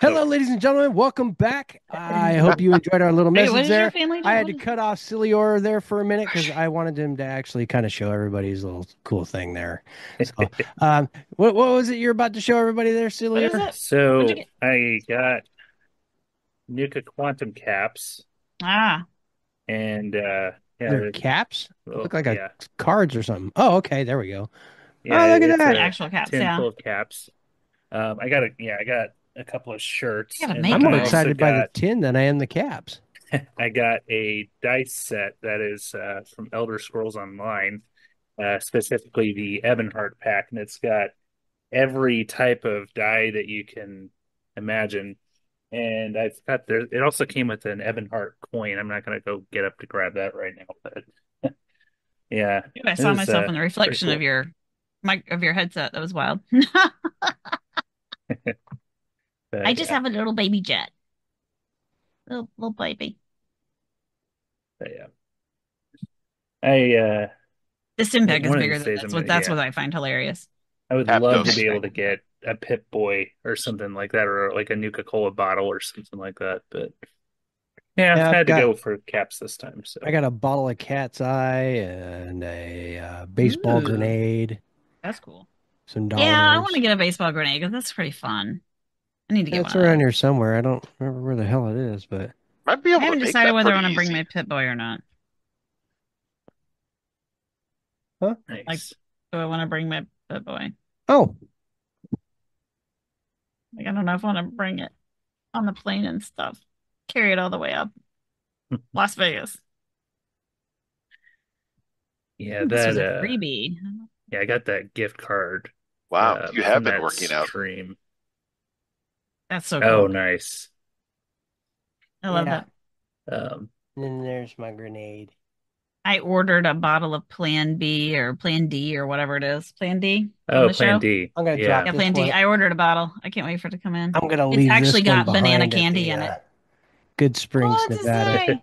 Hello, ladies and gentlemen. Welcome back. I hope you enjoyed our little Wait, what message does your there. family do? I had What to is- cut off Sillior there for a minute because I wanted him to actually kind of show everybody his little cool thing there. So, what was it you're about to show everybody there, What is Sillior? it? What'd you So get? I got Nuka Quantum caps Ah, and yeah, They're caps? They well, look like yeah, cards or something. Oh, okay. There we go. yeah, Oh, look at it's the that. a actual caps. tin Yeah, full of caps. I got a couple of shirts, you gotta and make I'm then them more I though. also excited by the got tin than I am the caps. I got a dice set that is from Elder Scrolls Online, specifically the Ebonheart pack, and it's got every type of die that you can imagine. And I've got there. It also came with an Ebonheart coin. I'm not going to go get up to grab that right now, but yeah, I it saw was myself in the pretty reflection of cool. your mic of your headset. That was wild. I But just yeah, have a little baby jet, little baby. but yeah. I The Stimpeg is one of bigger these than days that's I'm what gonna that's yeah. what I find hilarious. I would love to Aptos. be able to get a Pip Boy or something like that, or like a Nuka Cola bottle or something like that. But yeah, I've Yeah, had to go for caps this time. I So got a bottle of Cat's Eye and a baseball Ooh, grenade, that's cool. some Yeah, I want to dollars. get a baseball grenade because that's pretty fun. I need to Yeah, get one it's of around those. here somewhere. I don't remember where the hell it is, but Might be I able to haven't make decided that whether I pretty want to bring my easy. Pit Boy or not. huh? Like, nice. do I want to bring my Pit Boy? Oh, Like, I don't know if I want to bring it on the plane and stuff. Carry it all the way up Las Vegas. Yeah, This that was a freebie. yeah, I got that gift card Wow, you have from been that working out. stream. That's so Oh, cool. nice. I love Yeah. that. Um, And then there's my grenade. I ordered a bottle of Plan B or Plan D or whatever it is. Plan D from oh, the Plan show. D. I'm gonna drop Yeah. Yeah, this Plan D. one. I ordered a bottle. I can't wait for it to come in. I'm gonna It's leave actually this one got banana behind at candy the in it. Good Springs, What's it Nevada. say?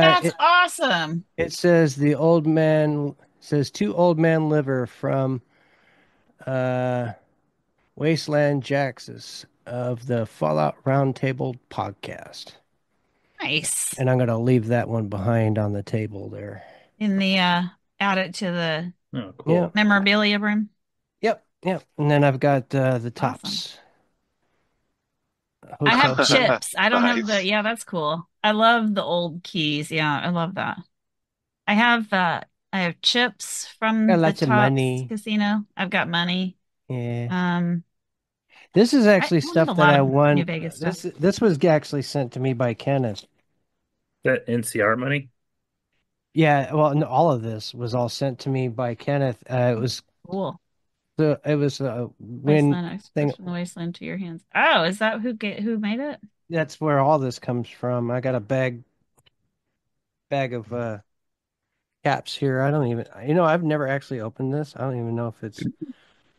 That's It awesome. it says the old man says to old man liver from uh Wasteland Jaxus of the Fallout Roundtable podcast. Nice. And I'm gonna leave that one behind on the table there. In the add it to the Oh, Yeah. cool. memorabilia room. Yep. Yep. And then I've got the Awesome. tops. I Hotel have key. chips. I don't have the, Nice. yeah, that's cool. I love the old keys. Yeah, I love that. I have I have chips Got from the lots of Tops money. Casino. I've got money. Yeah. Um This is I actually don't have a stuff that lot I of New won. Vegas stuff. This was actually sent to me by Kenneth. That NCR money? Yeah, well, no, all of this was all sent to me by Kenneth. Cool. It was a win Wasteland thing. Express from the Wasteland to your hands. Oh, is that who made it? That's where all this comes from. I got a bag of caps here. I don't even, I've never actually opened this. I don't even know if it's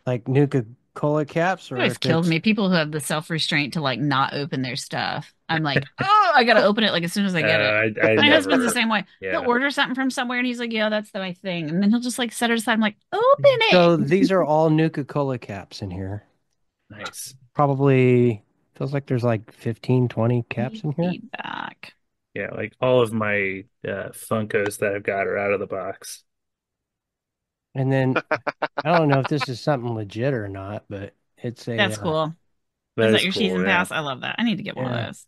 like Nuka-Cola caps It or always if kills it's me. People who have the self-restraint to like not open their stuff. I'm like, oh, I gotta open it like as soon as I get it. I My husband's the never. same way. He'll Yeah. order something from somewhere and he's like, yeah, that's my thing. And then he'll just like set it aside. I'm like, open it. so these are all Nuka-Cola caps in here. Nice. Probably feels like there's like 15, 20 caps Need in here. feedback. Yeah, like all of my Funkos that I've got are out of the box. And then I don't know if this is something legit or not, but it's a That's cool. Is That that is your cool, season yeah. pass? I love that. I need to get one of yeah, those.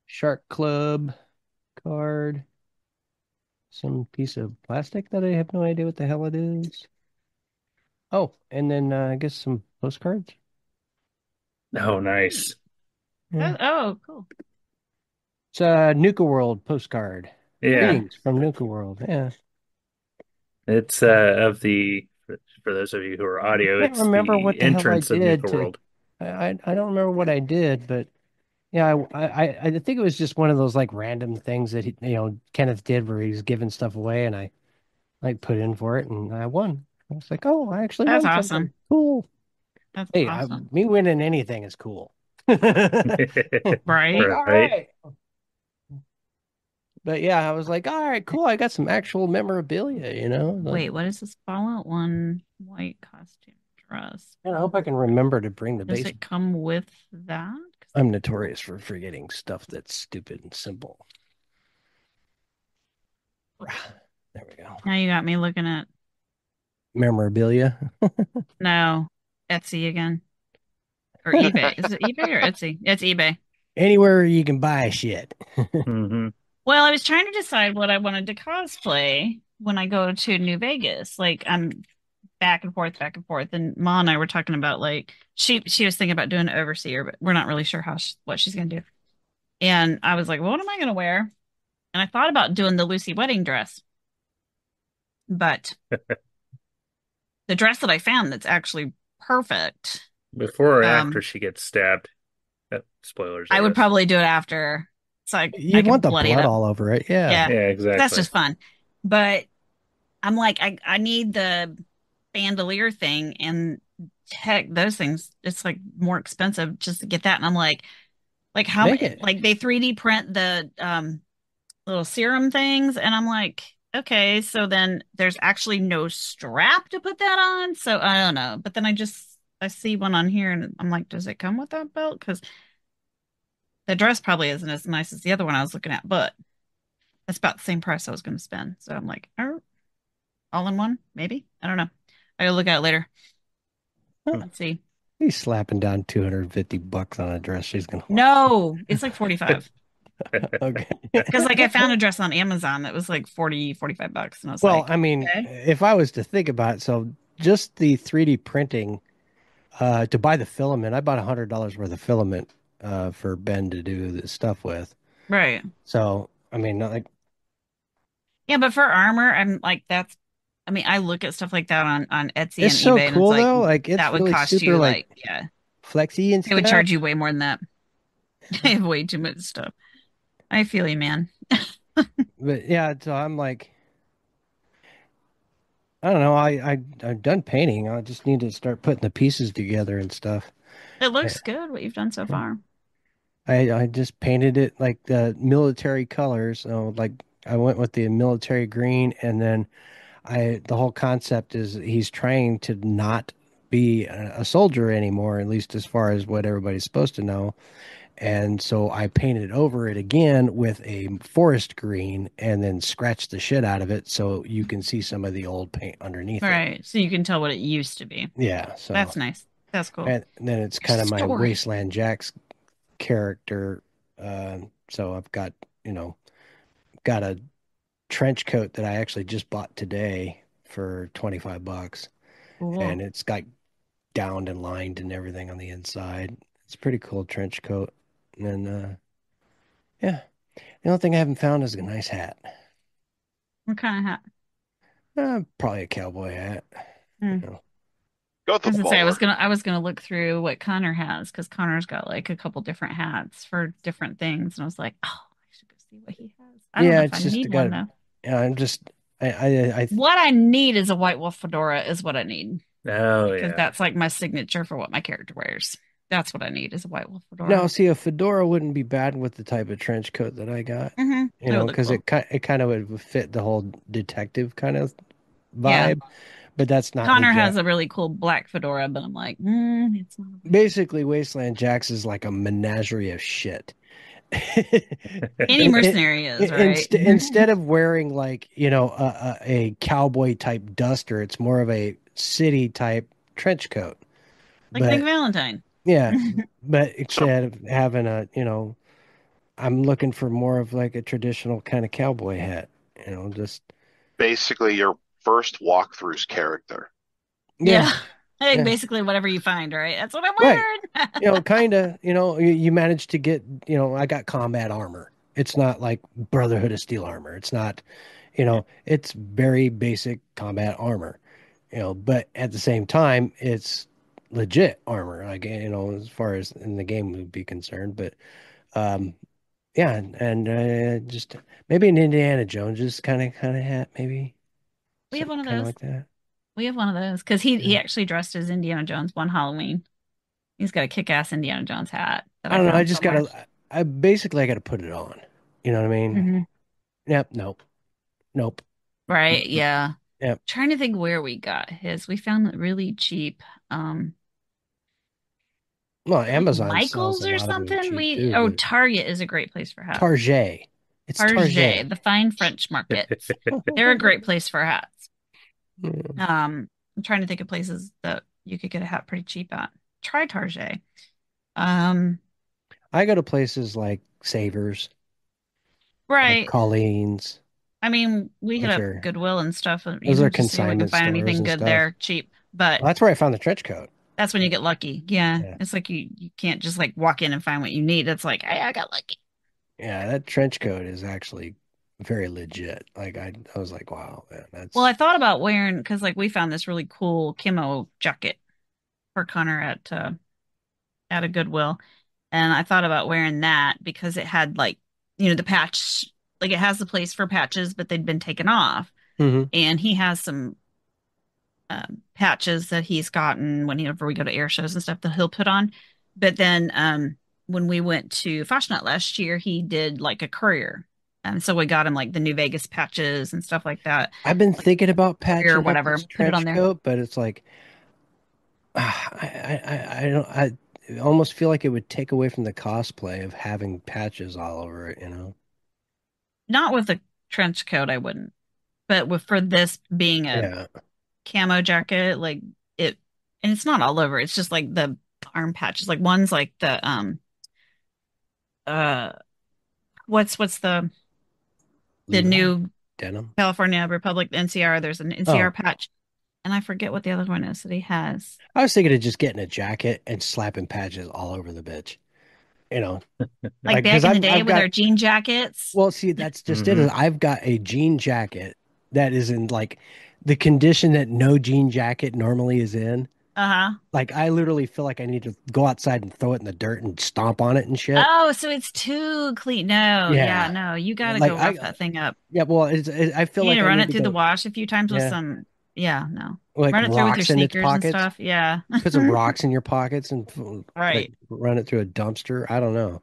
Shark Club card, some piece of plastic that I have no idea what the hell it is. Oh, and then I guess some postcards. Oh, nice. Yeah. Oh, cool. It's a Nuka World postcard. Yeah, Greetings from Nuka World. Yeah. it's of the for those of you who are audio, Can't it's remember what the the hell I entrance of did Nuka to World. I don't remember what I did, but yeah, I think it was just one of those like random things that Kenneth did where he was giving stuff away and I like put in for it and I won. I was like, oh, I actually That's won something. awesome. Cool. That's Hey, awesome. me winning anything is cool. Like, Right? all Right? right. But yeah, I was like, all right, cool. I got some actual memorabilia. Like, Wait, what is this Fallout 1 white costume dress? and I hope I can remember to bring the Does base. it come with that? I'm notorious for forgetting stuff that's stupid and simple. There we go. Now you got me looking at Memorabilia. no, Etsy again. Or eBay. Is it eBay or Etsy? It's eBay. Anywhere you can buy shit. Hmm. Well, I was trying to decide what I wanted to cosplay when I go to New Vegas. Like I'm back and forth, back and forth. And Ma and I were talking about like she was thinking about doing an overseer, but we're not really sure what she's gonna do. And I was like, well, what am I gonna wear? And I thought about doing the Lucy wedding dress, but the dress that I found that's actually perfect. Before or after Um, she gets stabbed. Spoilers, I I would guess. probably do it after, so I You'd want could the bloody it blood up. all over it. Yeah. Yeah, Yeah, 'cause that's exactly. just fun. But I'm like, I need the bandolier thing, and heck, those things, it's like more expensive just to get that. And I'm like how Make it. like they 3D print the little serum things, and I'm like, okay, so then there's actually no strap to put that on. So I don't know. But then I see one on here, and I'm like, does it come with that belt? Because the dress probably isn't as nice as the other one I was looking at, but that's about the same price I was going to spend. So I'm like, all in one, maybe. I don't know. I gotta look at it later. Let's see. He's slapping down $250 on a dress she's gonna wear. No, it's like 45. Okay. Because like I found a dress on Amazon that was like 40, $45. And I was Well, like, I mean, okay. if I was to think about it, so just the 3D printing, to buy the filament, I bought $100 worth of filament for Ben to do this stuff with. Right. So, I mean, not like Yeah, but for armor, I'm like that's I mean, I look at stuff like that on Etsy it's and so eBay and it's cool like though. Like that it's would really cost super you like like yeah. flexy and They would stuff. charge you way more than that. I have way too much stuff. I feel you, man. But yeah, so I'm like, I don't know. I've done painting. I just need to start putting the pieces together and stuff. It Eh, looks good what you've done so far. I just painted it like the military colors. So like I went with the military green, and then I the whole concept is he's trying to not be a soldier anymore, at least as far as what everybody's supposed to know. And so I painted over it again with a forest green and then scratched the shit out of it so you can see some of the old paint underneath it. Right. So you can tell what it used to be. Yeah, so That's nice. That's cool. and then it's There's kind a of my story. Wasteland Jack's character. So I've got, got a trench coat that I actually just bought today for 25 bucks, and Cool. it's got downed and lined and everything on the inside. It's a pretty cool trench coat. And then yeah, the only thing I haven't found is a nice hat. What kind of hat? Probably a cowboy hat. You Hmm. know. Go with I the was gonna say bowler. I was gonna look through what Connor has because Connor's got like a couple different hats for different things, and I was like, oh, I should go see what he has. I don't know Yeah, if I it's just need I got one to. though. Yeah, I'm just. I What I need is a white wolf fedora is what I need Oh because yeah. that's like my signature for what my character wears. That's what I need is a white wolf now fedora. see a fedora wouldn't be bad with the type of trench coat that I got. It would look Because cool. it kind of would fit the whole detective kind of Yeah. vibe, but that's not who Connor Jack. has a really cool black fedora, but I'm like, it's not a white wolf. Basically, Wasteland Jacks is like a menagerie of shit. Any In, in, mercenary is, right? instead of wearing like a cowboy type duster, it's more of a city type trench coat. Like think But Valentine. yeah, but So instead of having I'm looking for more of like a traditional kind of cowboy hat. Just basically, your first walkthrough's character. yeah, Yeah. Like yeah, basically whatever you find, right? That's what I'm right. wearing. Kind of, you managed to get, I got combat armor. It's not like Brotherhood of Steel armor. It's not, it's very basic combat armor, but at the same time, it's legit armor, like, as far as in the game would be concerned. But, um, yeah, and just maybe an Indiana Jones kind of hat, maybe We have something one of kind of those. like that. We have one of those because he Yeah. actually dressed as Indiana Jones one Halloween. He's got a kick-ass Indiana Jones hat that I I don't know. I found just somewhere. gotta, I basically I gotta put it on. You know what I mean? Hmm. Yep. Nope. Nope. Right? Mm-mm. Yeah. Yep. Trying to think where we got his. We found it really cheap. Um, Well, like Amazon sells a Michael's or lot of them something. cheap We too, oh but Target is a great place for hats. Target. It's Target. Target, the fine French markets. They're a great place for hats. Mm. I'm trying to think of places that you could get a hat pretty cheap at. Try Target. Um, I go to places like Savers, right. Colleen's, I mean, we hit which up are Goodwill and stuff, those are just see if we can consignment find stores anything and good stuff. there cheap. But Well, that's where I found the trench coat. that's when you get lucky. Yeah. Yeah. It's like you can't just like walk in and find what you need. It's like, hey, I got lucky. Yeah, that trench coat is actually very legit. Like I was like, wow, man, Well, I that's thought about wearing because like we found this really cool camo jacket for Connor at a Goodwill. And I thought about wearing that because it had like, the patch, like it has the place for patches, but they'd been taken off. hmm And he has some patches that he's gotten whenever we go to air shows and stuff that he'll put on. But then when we went to Fashionette last year, he did like a courier. And so we got him like the New Vegas patches and stuff like that, I've been like thinking about courier or patching up whatever, this put it on trench there. coat, but it's like I don't I almost feel like it would take away from the cosplay of having patches all over it. Not with a trench coat, I wouldn't. But for this being a Yeah. camo jacket, like it, and it's not all over. It's just like the arm patches. Like one's like the uh what's the Levi new denim. California Republic NCR. There's an NCR Oh, patch, and I forget what the other one is that he has. I was thinking of just getting a jacket and slapping patches all over the bitch. you know, Like like because back in the I've day I've with got our jean jackets. well, see, that's just it. Hmm. Is I've got a jean jacket that is in like the condition that no jean jacket normally is in. Uh-huh. Like I literally feel like I need to go outside and throw it in the dirt and stomp on it and shit. Oh, so it's too clean. No, yeah, Yeah, no, you got to like go rough that thing up. yeah. Well, I feel You need like to I run need it to through the go. wash a few times with Yeah, some, yeah, no. like Run it through with your rocks in its sneakers and pockets. stuff. Yeah. Put some rocks in your pockets and like Right. run it through a dumpster. I don't know.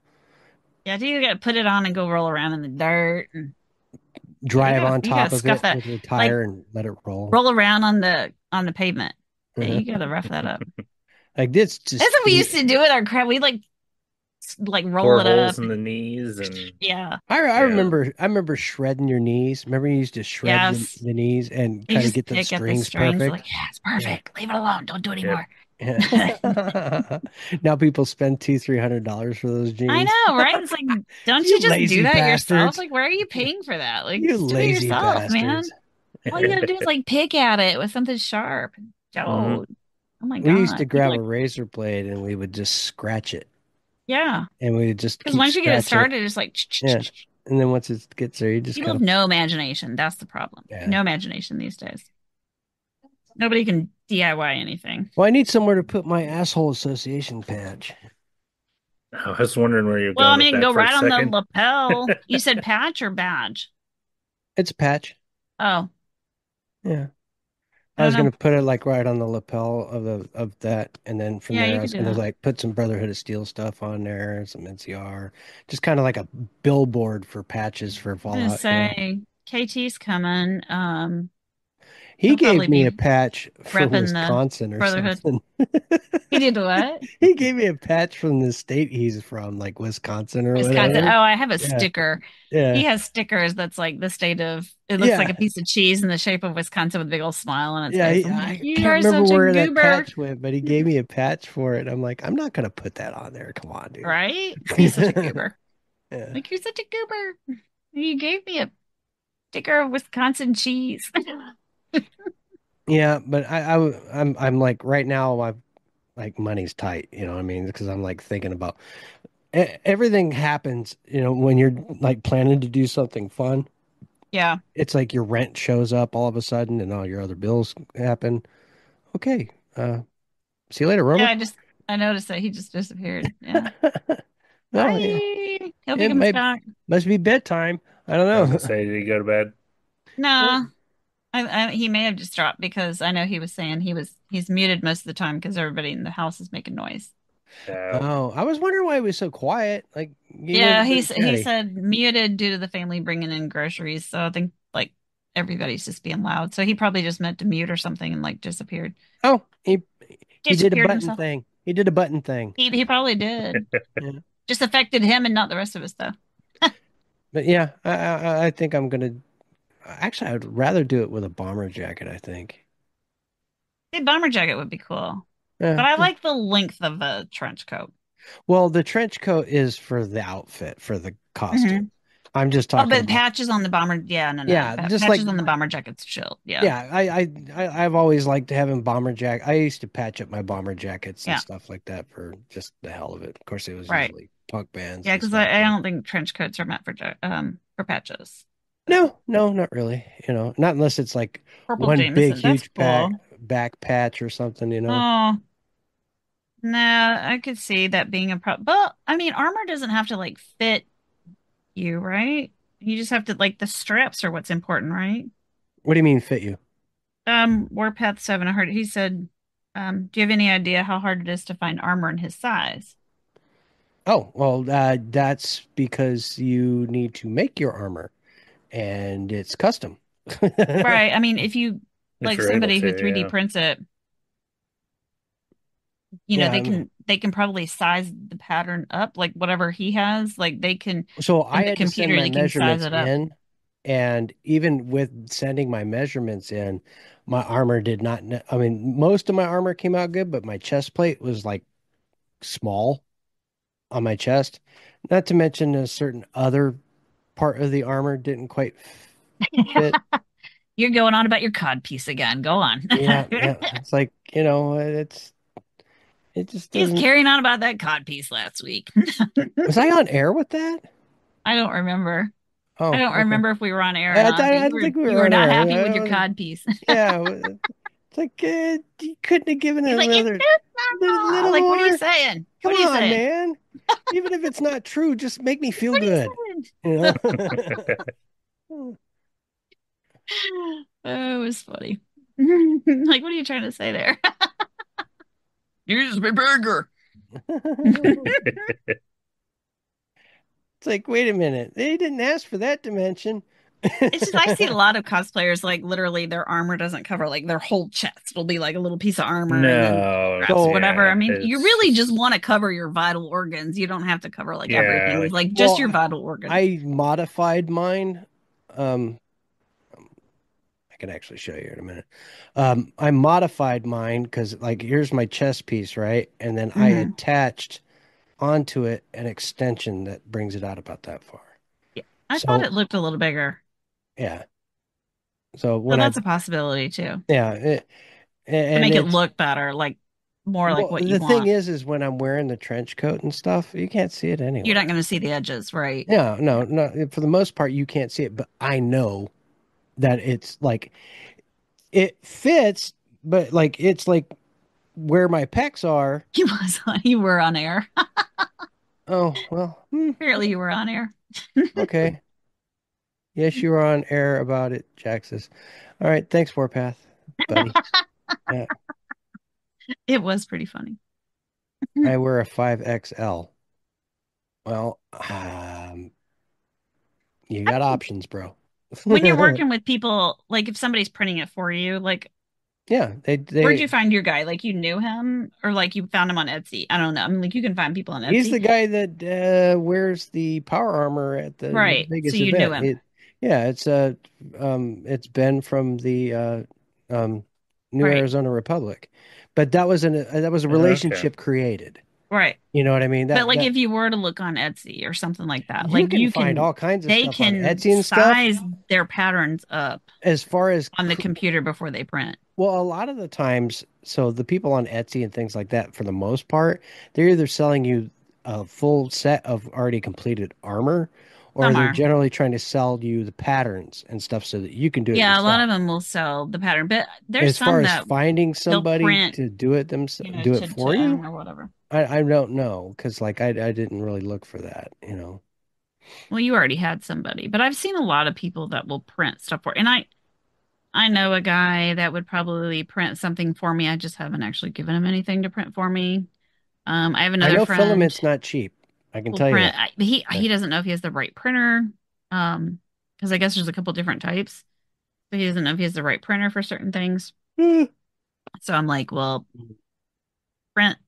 Yeah, you got to put it on and go roll around in the dirt. And yeah, Drive on you gotta top of scuff it that. with your Like tire and let it roll. roll around on the pavement. Yeah, you gotta rough that up. Like this That's just what we used to do with our crab. We like roll Bore it up. holes in the knees and Yeah. I yeah. remember shredding your knees. Remember you used to shred Yes. the knees and You kind of just get the pick at the strings strings. Like, perfect. yeah, it's Yeah. perfect. Leave it alone. Don't do it Yep. anymore. Yeah. Now people spend $200-300 for those I jeans. know, right? It's like, don't you You just do lazy that yourself? bastards. Like, why are you paying for that? Like, You just do it lazy yourself, man. bastards. All you Yeah. gotta do is like pick at it with something sharp. Hmm. Don't. Oh my We used God. to People grab a like, razor blade and we would just scratch it. yeah. And we would just Because keep once you get it scratching it. started, it's like, Yeah. And then once it gets there, you just people kind have of no imagination. That's the problem. yeah. No imagination these days. Nobody can DIY anything. Well, I need somewhere to put my asshole association patch. I was wondering where you're Well, I going with mean, it can that go for a right on the second. lapel. You said patch or badge? It's a patch. Oh, Yeah. I I don't was know. gonna put it like right on the lapel of that, and then from Yeah, there you I could was do gonna that. like put some Brotherhood of Steel stuff on there, some NCR, just kind of like a billboard for patches for I'm gonna Fallout. say KT's coming. He He'll gave probably me a be patch from repping the Wisconsin or Brotherhood. something. He did what? He gave me a patch from the state he's from, like Wisconsin or Wisconsin. whatever. Oh, I have a Yeah, sticker. yeah, He has stickers that's like the state of, it looks like yeah, a piece of cheese in the shape of Wisconsin with a big old smile on its yeah. face. I'm like, I you can't are remember such a where that goober, patch went, but he gave me a patch for it. I'm like, I'm not gonna put that on there. Come on, dude. right? He's such a goober. Yeah. Like, you're such a goober. You gave me a sticker of Wisconsin cheese. Yeah, but I'm like right now my like money's tight, you know what I mean? Because I'm like thinking about everything happens, when you're like planning to do something fun. Yeah. It's like your rent shows up all of a sudden and all your other bills happen. Okay. See you later, Yeah, Romer. I noticed that he just disappeared. Yeah. Oh yeah. Bye. Hope he It comes may back. must be bedtime. I don't I was gonna know. say, did he go to bed? Nah, he may have just dropped because I know he was saying he's muted most of the time because everybody in the house is making noise. No. Oh, I was wondering why he was so quiet. Like he Yeah, wasn't very he chatty. said muted due to the family bringing in groceries. So I think like everybody's just being loud. So he probably just meant to mute or something and like disappeared. Oh, he did a Disappeared button himself. thing. He did a button thing. He probably did. Yeah. Just affected him and not the rest of us though. But yeah, I think I'm gonna. Actually, I'd rather do it with a bomber jacket, I think. A bomber jacket would be cool. Yeah. But I like the length of a trench coat. Well, the trench coat is for the outfit, for the costume. Hmm. I'm just Oh, talking but about, patches on the bomber. Yeah, no. yeah, just like, Patches on the bomber jacket's chill. Yeah. yeah, I've always liked having bomber jacket. I used to patch up my bomber jackets and Yeah. stuff like that for just the hell of it. Of course, it was Right. usually punk bands Yeah, and because stuff. I don't think trench coats are meant for patches. No, no, not really. Not unless it's like Purple one big, Jameson, that's huge cool. back patch or something. Oh, no, I could see that being a problem. But I mean, armor doesn't have to like fit you, right? You just have to like the straps are what's important, right? What do you mean fit you? Warpath 7, I heard he said, do you have any idea how hard it is to find armor in his size? Oh, well, that's because you need to make your armor and it's custom. Right. I mean, if you If like you're able somebody who to, 3D yeah. prints it, Yeah, they can probably size the pattern up like whatever he has, like they can so in I the had to send computer my they can size measurements it up. in, and even with sending my measurements in, my armor did not. I mean, most of my armor came out good, but my chest plate was like small on my chest. Not to mention a certain other part of the armor didn't quite fit. You're going on about your cod piece again. Go on. Yeah, yeah. It's like, It just He's doesn't. carrying on about that cod piece last week. Was I on air with that? I don't remember. I Oh, don't okay. remember if we were on air or I, not, but I don't think we you were were on not air. happy I with your don't. cod piece. Yeah, it's like you couldn't have given He's it like, it's another this normal. little Like, what are you more. saying? What Come are you on, saying? man. Even if it's not true, just make me feel What are you good. saying? You know? Oh, it was funny. Like, what are you trying to say there? Use my burger. It's like, wait a minute. They didn't ask for that dimension. It's just I see a lot of cosplayers like literally their armor doesn't cover like their whole chest. It'll be like a little piece of armor and then No, straps or So, whatever. I yeah, mean, you really just it's want to cover your vital organs. You don't have to cover like yeah, everything. It's like like just your well, vital organs. I modified mine. Um, I can actually show you in a minute. I modified mine because, like, here's my chest piece, right? And then I Hmm. attached onto it an extension that brings it out about that far. Yeah. I thought it So, looked a little bigger. yeah. So So when I, that's a possibility too. yeah, To and make it it's look better, like more like well, what you the thing want. is when I'm wearing the trench coat and stuff, you can't see it You're not anyway. going to see the edges, right? Yeah, Yeah. no, no. For the most part, you can't see it, but I know that it's like it fits, but like it's like where my pecs are. You was you were on air. Oh, well, Apparently you were on air. okay. Yes, you were on air about it, Jaxus. All right, thanks, Warpath, buddy. Yeah, It was pretty funny. I wear a 5XL. Well, you got options, bro. When you're working with people, like if somebody's printing it for you, like Yeah, where'd you they find your guy? Like you knew him or like you found him on Etsy? I don't know. I mean, like you can find people on he's Etsy. the guy that wears the power armor at the Right. So biggest you knew event. him. Yeah, it's Ben from the um New Right. Arizona Republic. But that was a okay. relationship created. Right. You know what I mean? But like That if you were to look on Etsy or something like that, you like can you find can all kinds of they stuff on can Etsy and stuff size their patterns up as far as on the computer before they print. well, a lot of the times, so the people on Etsy and things like that, for the most part, they're either selling you a full set of already completed armor, or Some they're are. generally trying to sell you the patterns and stuff so that you can do it Yeah, a lot yourself. of them will sell the pattern, but there's As far some as that finding they'll somebody print, to do it themselves, do it to for you, own or whatever. I don't know because like I didn't really look for that, you know. Well, you already had somebody, but I've seen a lot of people that will print stuff for, and I know a guy that would probably print something for me. I just haven't actually given him anything to print for me. I have I another know friend filament's not cheap. I can who'll tell you print. that. He doesn't know if he has the right printer. Because I guess there's a couple different types, so he doesn't know if he has the right printer for certain things. So I'm like, well, print.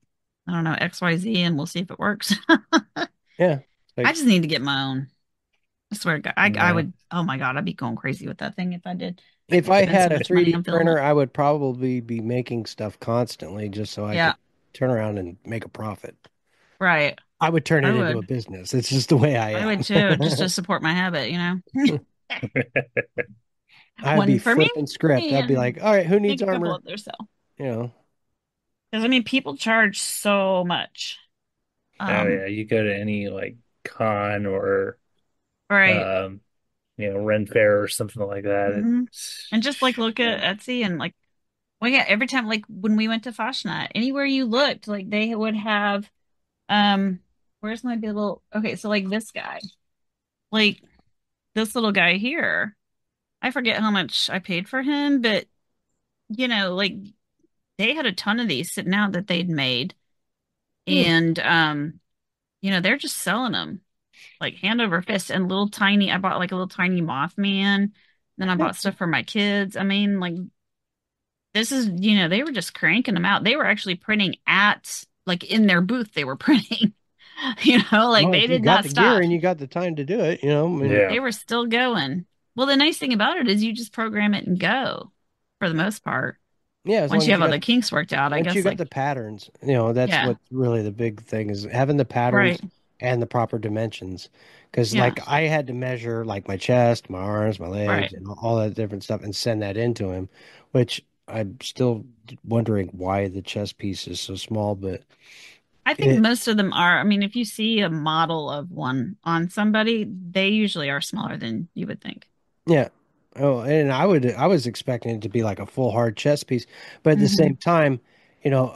I don't know XYZ, and we'll see if it works. Yeah. I Like just need to get my own. I swear to God, I yeah. would. Oh my God, I'd be going crazy with that thing if I did. If I Spend so had a much money 3D on printer, filament. I would probably be making stuff constantly just so I Yeah, could turn around and make a profit. right. I would turn I it into a would. business. It's just the way I I would too, just to am. support my habit, you know. I'd be One for me flipping script. I'd be and like, all right, who make needs a couple armor? others sell. You know, Because I mean, people charge so much. Oh Um, yeah, you go to any like con or right. um, Ren Fair or something like that. Hmm. It's And just like look at Etsy and like, well, yeah, every time like when we went to Fashion, anywhere you looked, like they would have um, where's my little okay, so like this guy, like this little guy here. I forget how much I paid for him, but like they had a ton of these sitting out that they'd made, hmm. and they're just selling them like hand over fist and little tiny. I bought like a little tiny Mothman. Then I bought stuff for my kids. I mean, like this is, they were just cranking them out. They were actually printing at like in their booth. They were printing, like Well, they if you did got not the gear stop. and you got the time to do it, I mean, yeah. They were still going. Well, the nice thing about it is you just program it and go for the most part. yeah, as Once long you as have you all got the kinks worked out, I once you guess got the like, patterns, that's yeah, what's really the big thing is having the patterns right. and the proper dimensions. Because Yeah, like I had to measure like my chest, my arms, my legs, right. and all that different stuff and send that into him, which I'm still wondering why the chess piece is so small, but I think it, most of them are. I mean, if you see a model of one on somebody, they usually are smaller than you would think. yeah. Oh, and I was expecting it to be like a full hard chess piece, but at the Hmm. same time, you know,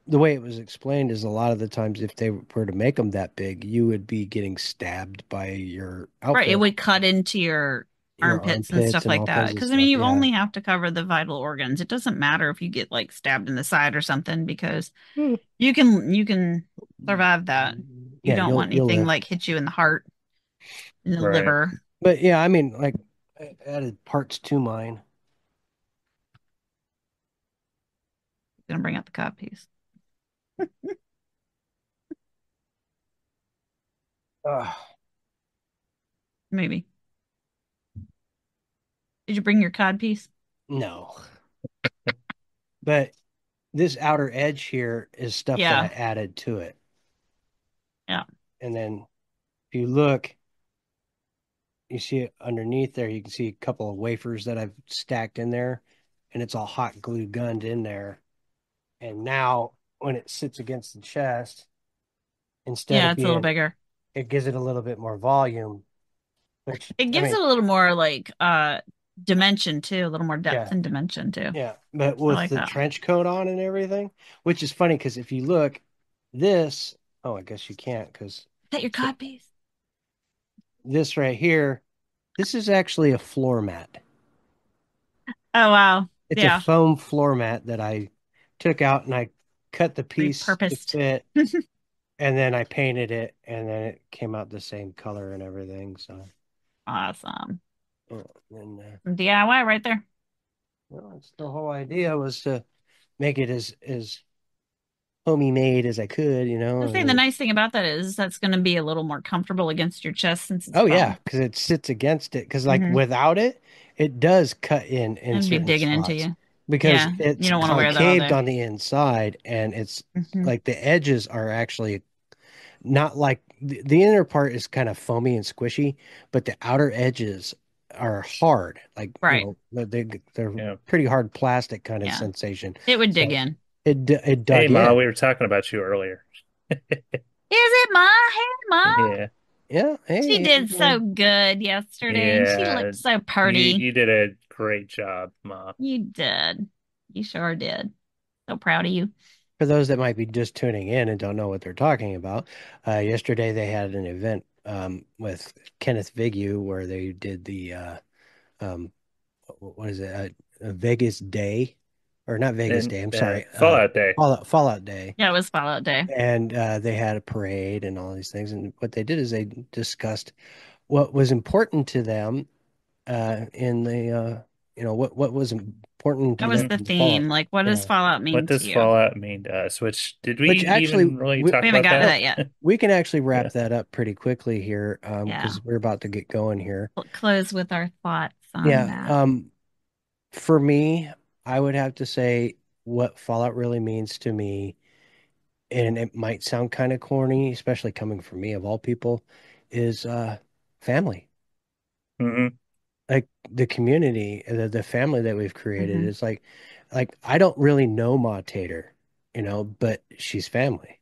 the way it was explained is a lot of the times if they were to make them that big, you would be getting stabbed by your Right. It outfit, would cut into your your armpits and armpits stuff and like all that. kinds of Because I mean, stuff. you Yeah. only have to cover the vital organs. It doesn't matter if you get like stabbed in the side or something because Hmm. you can survive that. You Yeah, don't want you'll anything live. like hit you in the heart, in the Right. liver. But yeah, I mean, like I added parts to mine. Gonna bring out the cod piece. Uh, Maybe. Did you bring your cod piece? no, but this outer edge here is stuff that I Yeah. added to it. Yeah. And then if you look, you see it underneath there, you can see a couple of wafers that I've stacked in there, and it's all hot glue gunned in there. And now when it sits against the chest, instead Yeah, of it's a little being, bigger. it gives it a little bit more volume, which It I gives mean, it a little more like dimension too, a little more depth yeah, and dimension too. yeah. But I with like the that. Is trench coat on and everything, which is funny because if you look, this, oh, I guess you can't because that your cod piece? this right here, this is actually a floor mat. Oh wow. It's a Yeah. foam floor mat that I took out and I cut the piece to Repurposed. fit, and then I painted it, and then it came out the same color and everything. So, Awesome. and DIY right there. well, it's the whole idea was to make it as homey made as I could, you know. I And think the then, nice thing about that is that's going to be a little more comfortable against your chest since it's oh yeah, foam. because it sits against it. Because like Hmm. without it, it does cut in It'd be certain digging into spots you. because Yeah, you it's don't want to wear that all concaved day. on the inside, and it's Hmm. like the edges are actually not like the inner part is kind of foamy and squishy, but the outer edges are hard. Like, you Right. know, they're Yeah. pretty hard plastic kind of Yeah. sensation. It would dig So in. it Hey, dug Ma, in. we were talking about you earlier. Is it Ma? Hey, Ma. Yeah. Yeah, She hey, did so good yesterday and she Yeah. looked so You pretty. you did a great job, Ma. You did. You sure did. So proud of you. for those that might be just tuning in and don't know what they're talking about, yesterday they had an event with Kenneth Vigu where they did the um, what is it? A Vegas Day, or not Vegas And Day. I'm sorry, Fallout Day. Fallout Day, Yeah, it was Fallout Day. and they had a parade and all these things. And what they did is they discussed what was important to them in the what was important That to was them the in the Fallout. theme. Like, what does Yeah, Fallout What mean to does you? Fallout mean to us? Which did we which actually even really we talk We haven't about got to that? that yet. we can actually Yeah. wrap that up pretty quickly here Yeah. because we're about to get going here. We'll close with our thoughts on Yeah, that. for me, I would have to say what Fallout really means to me, and it might sound kind of corny, especially coming from me of all people, is family. Hmm. Like the community, the family that we've created Hmm. is like I don't really know Ma Tater, you know, but she's family,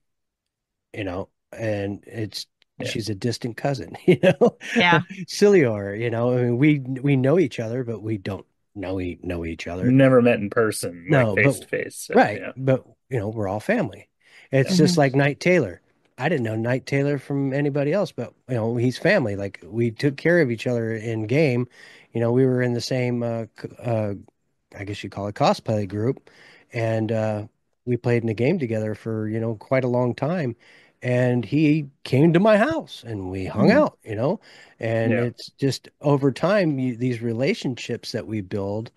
you know, and it's Yeah. she's a distant cousin, you know. Yeah. Cilior, you know, I mean we know each other, but we don't know each other. Never met in person, like No, but face to face. So right, yeah. but you know, we're all family. It's Yeah. just Hmm. like Knight Taylor. I didn't know Knight Taylor from anybody else, but you know, he's family. Like we took care of each other in game. You know, we were in the same I guess you call it cosplay group, and we played in a game together for, you know, quite a long time. And he came to my house and we hung Hmm. out, you know, and Yeah. it's just over time, these relationships that we build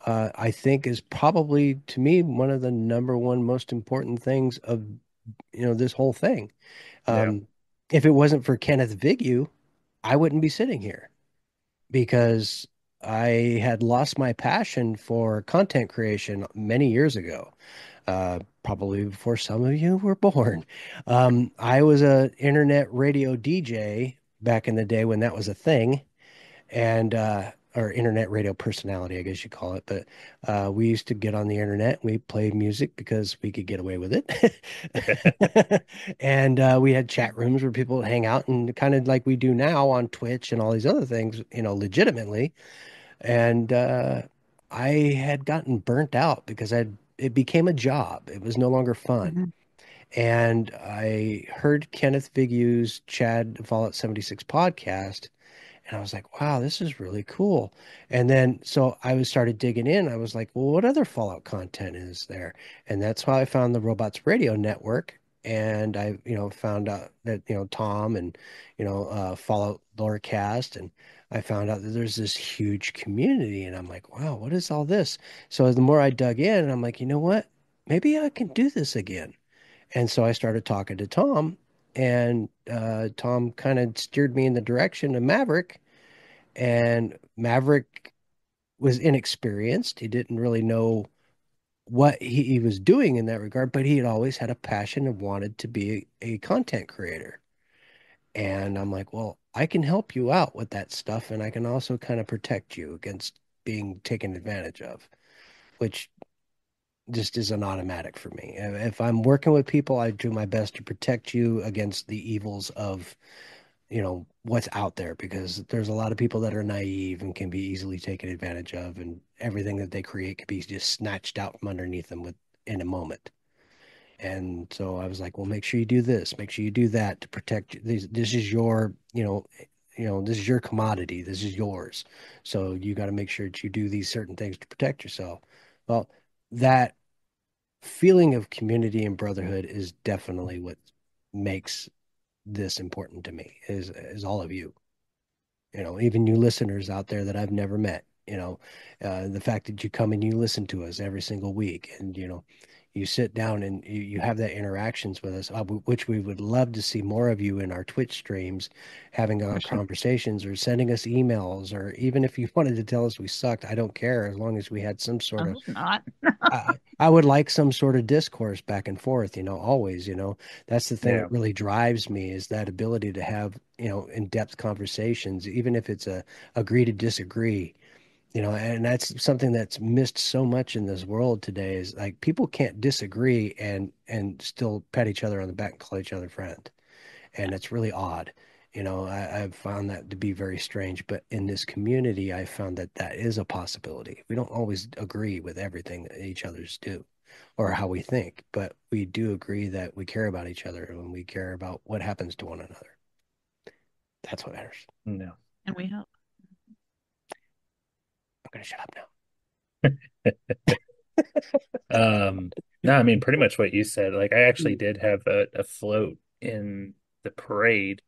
I think is probably to me one of the number one most important things of this whole thing. Yeah. Um, if it wasn't for Kenneth Vigu, I wouldn't be sitting here because I had lost my passion for content creation many years ago. Probably before some of you were born. I was a internet radio DJ back in the day when that was a thing, and or internet radio personality, I guess you call it. But we used to get on the internet. We played music because we could get away with it. And we had chat rooms where people would hang out and kind of like we do now on Twitch and all these other things, legitimately. And I had gotten burnt out because it became a job. It was no longer fun. Mhm. And I heard Kenneth Vigou's Chad Fallout 76 podcast, and I was like, wow, this is really cool. And then so I was started digging in. I was like, well, what other Fallout content is there? And that's how I found the Robots Radio Network. And I, found out that, Tom and, Fallout Lorecast. And I found out that there's this huge community. And I'm like, wow, what is all this? So the more I dug in, I'm like, you know what? Maybe I can do this again. And so I started talking to Tom, and Tom kind of steered me in the direction of Maverick. And Maverick was inexperienced. He didn't really know what he was doing in that regard, but he had always had a passion and wanted to be a content creator. And I'm like, well, I can help you out with that stuff, and I can also kind of protect you against being taken advantage of, which just is an automatic for me. If I'm working with people, I do my best to protect you against the evils of, what's out there, because there's a lot of people that are naive and can be easily taken advantage of, and everything that they create could be just snatched out from underneath them in a moment. And so I was like, well, make sure you do this, make sure you do that to protect you. This is your, this is your commodity. This is yours. So you got to make sure that you do these certain things to protect yourself. Well, that feeling of community and brotherhood is definitely what makes this important to me, is all of you, even you listeners out there that I've never met, the fact that you come and you listen to us every single week, and you sit down and you have that interactions with us, which we would love to see more of you in our Twitch streams, having our conversations or sending us emails, or even if you wanted to tell us we sucked, I don't care, as long as we had some I sort of hope not. I would like some sort of discourse back and forth, always, that's the thing Yeah. that really drives me, is that ability to have, in-depth conversations, even if it's a agree to disagree, and that's something that's missed so much in this world today, is like people can't disagree and still pat each other on the back and call each other friend. And it's really odd. I've found that to be very strange, but in this community, I found that that is a possibility. We don't always agree with everything that each other's do or how we think, but we do agree that we care about each other and we care about what happens to one another. That's what matters. No. And we hope. I'm going to shut up now. No, I mean pretty much what you said. Like I actually did have a float in the parade,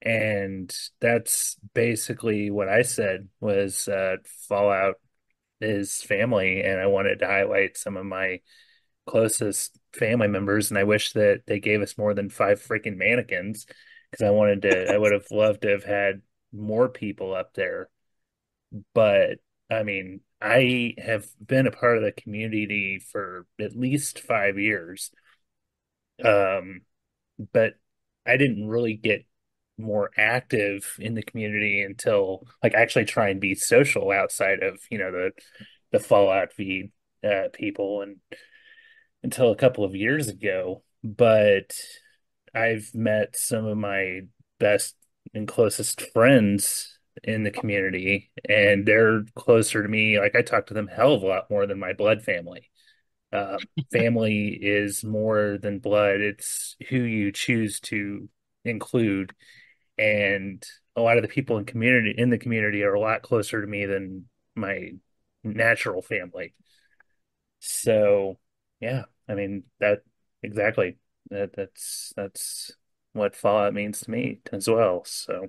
and that's basically what I said was Fallout is family, and I wanted to highlight some of my closest family members, and I wish that they gave us more than five freaking mannequins, because I would have loved to have had more people up there. But I mean, I have been a part of the community for at least 5 years. Um, but I didn't really get more active in the community until like actually try and be social outside of, the Fallout feed people, and until a couple of years ago. But I've met some of my best and closest friends in the community, and they're closer to me. Like I talk to them a hell of a lot more than my blood family. Family is more than blood. It's who you choose to include. And a lot of the people in the community are a lot closer to me than my natural family. So yeah, I mean that exactly. That's what Fallout means to me as well. So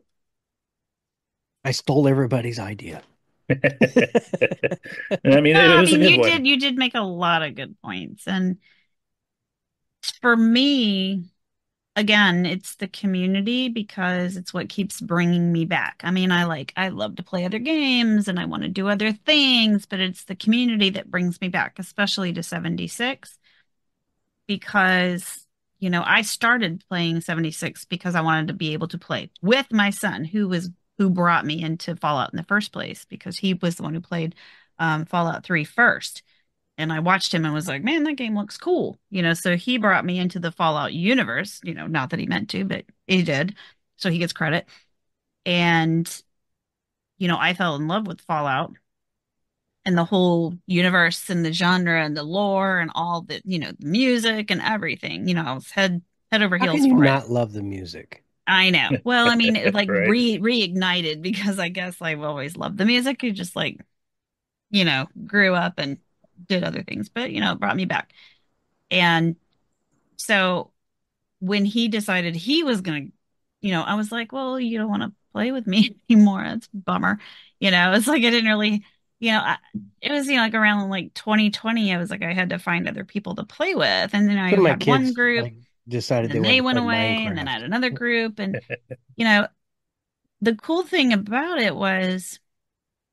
I stole everybody's idea. and I mean No, it I was a mean good one. you did make a lot of good points. And for me, again, it's the community because it's what keeps bringing me back. I mean, I love to play other games and I want to do other things, but it's the community that brings me back, especially to 76, because I started playing 76 because I wanted to be able to play with my son who was who brought me into Fallout in the first place because he was the one who played Fallout 3 first. And I watched him and was like, man, that game looks cool. So he brought me into the Fallout universe, not that he meant to, but he did. So he gets credit. And, I fell in love with Fallout and the whole universe and the genre and the lore and all the music and everything. I was head over How can heels you for it. not love the music? I know. Well, I mean, it like Right. reignited because I guess I've always loved the music. You just like, grew up and did other things, but it brought me back. And so when he decided he was gonna, I was like, well, you don't want to play with me anymore. That's a bummer. It's like I didn't really, it was, like around like 2020, I was like, I had to find other people to play with. And then I When my had one kids group, like decided and they then wanted they to went play away, and then I Minecraft. had another group. And, you know, the cool thing about it was,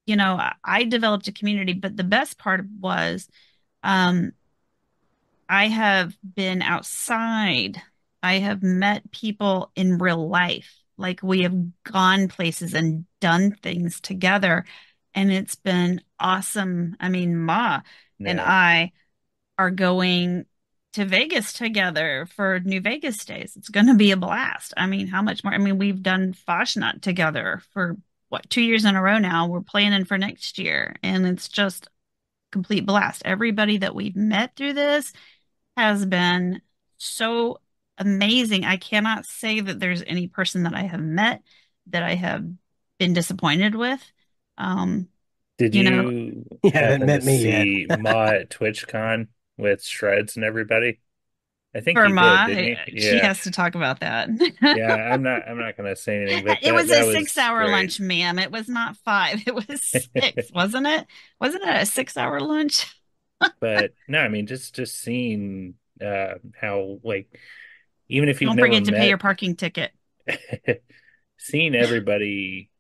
I developed a community, but the best part was, um, I have been outside. I have met people in real life. Like we have gone places and done things together. And it's been awesome. I mean, Ma and Yeah. I are going to Vegas together for New Vegas days. It's going to be a blast. I mean, how much more? I mean, we've done Foshnut together for what, 2 years in a row now. We're planning for next year. And it's just complete blast. Everybody that we've met through this has been so amazing. I cannot say that there's any person that I have met that I have been disappointed with. Um, Did you know, you You haven't happen to met me yet. see Ma at TwitchCon with Shreds and everybody? I think for he did, Ma, didn't he? she Yeah. has to talk about that. Yeah, I'm not gonna say anything, but It that was a that six was hour great. lunch, ma'am. It was not five. It was six, wasn't it? Wasn't it a 6 hour lunch? But no, I mean just seeing how like even if you've Don't never forget to pay your met parking ticket. seeing everybody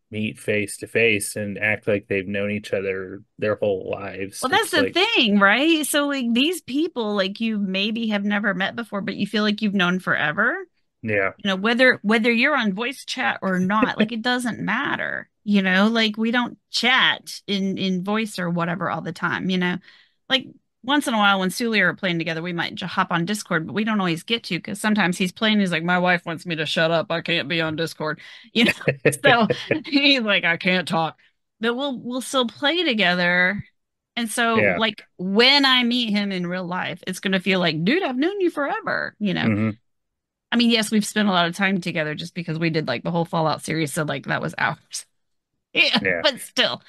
meet face to face and act like they've known each other their whole lives. Well, that's It's the like, thing, right? So like these people like you maybe have never met before, but you feel like you've known forever. yeah. Whether you're on voice chat or not, like it doesn't matter. Like we don't chat in voice or whatever all the time. Like once in a while when Sully are playing together, we might hop on Discord, but we don't always get to because sometimes he's playing, he's like, my wife wants me to shut up. I can't be on Discord. You know, so he's like, I can't talk. But we'll still play together. And so Yeah. like when I meet him in real life, it's gonna feel like, dude, I've known you forever. Hmm. I mean, yes, we've spent a lot of time together just because we did like the whole Fallout series, so like that was ours. Yeah, Yeah. but still.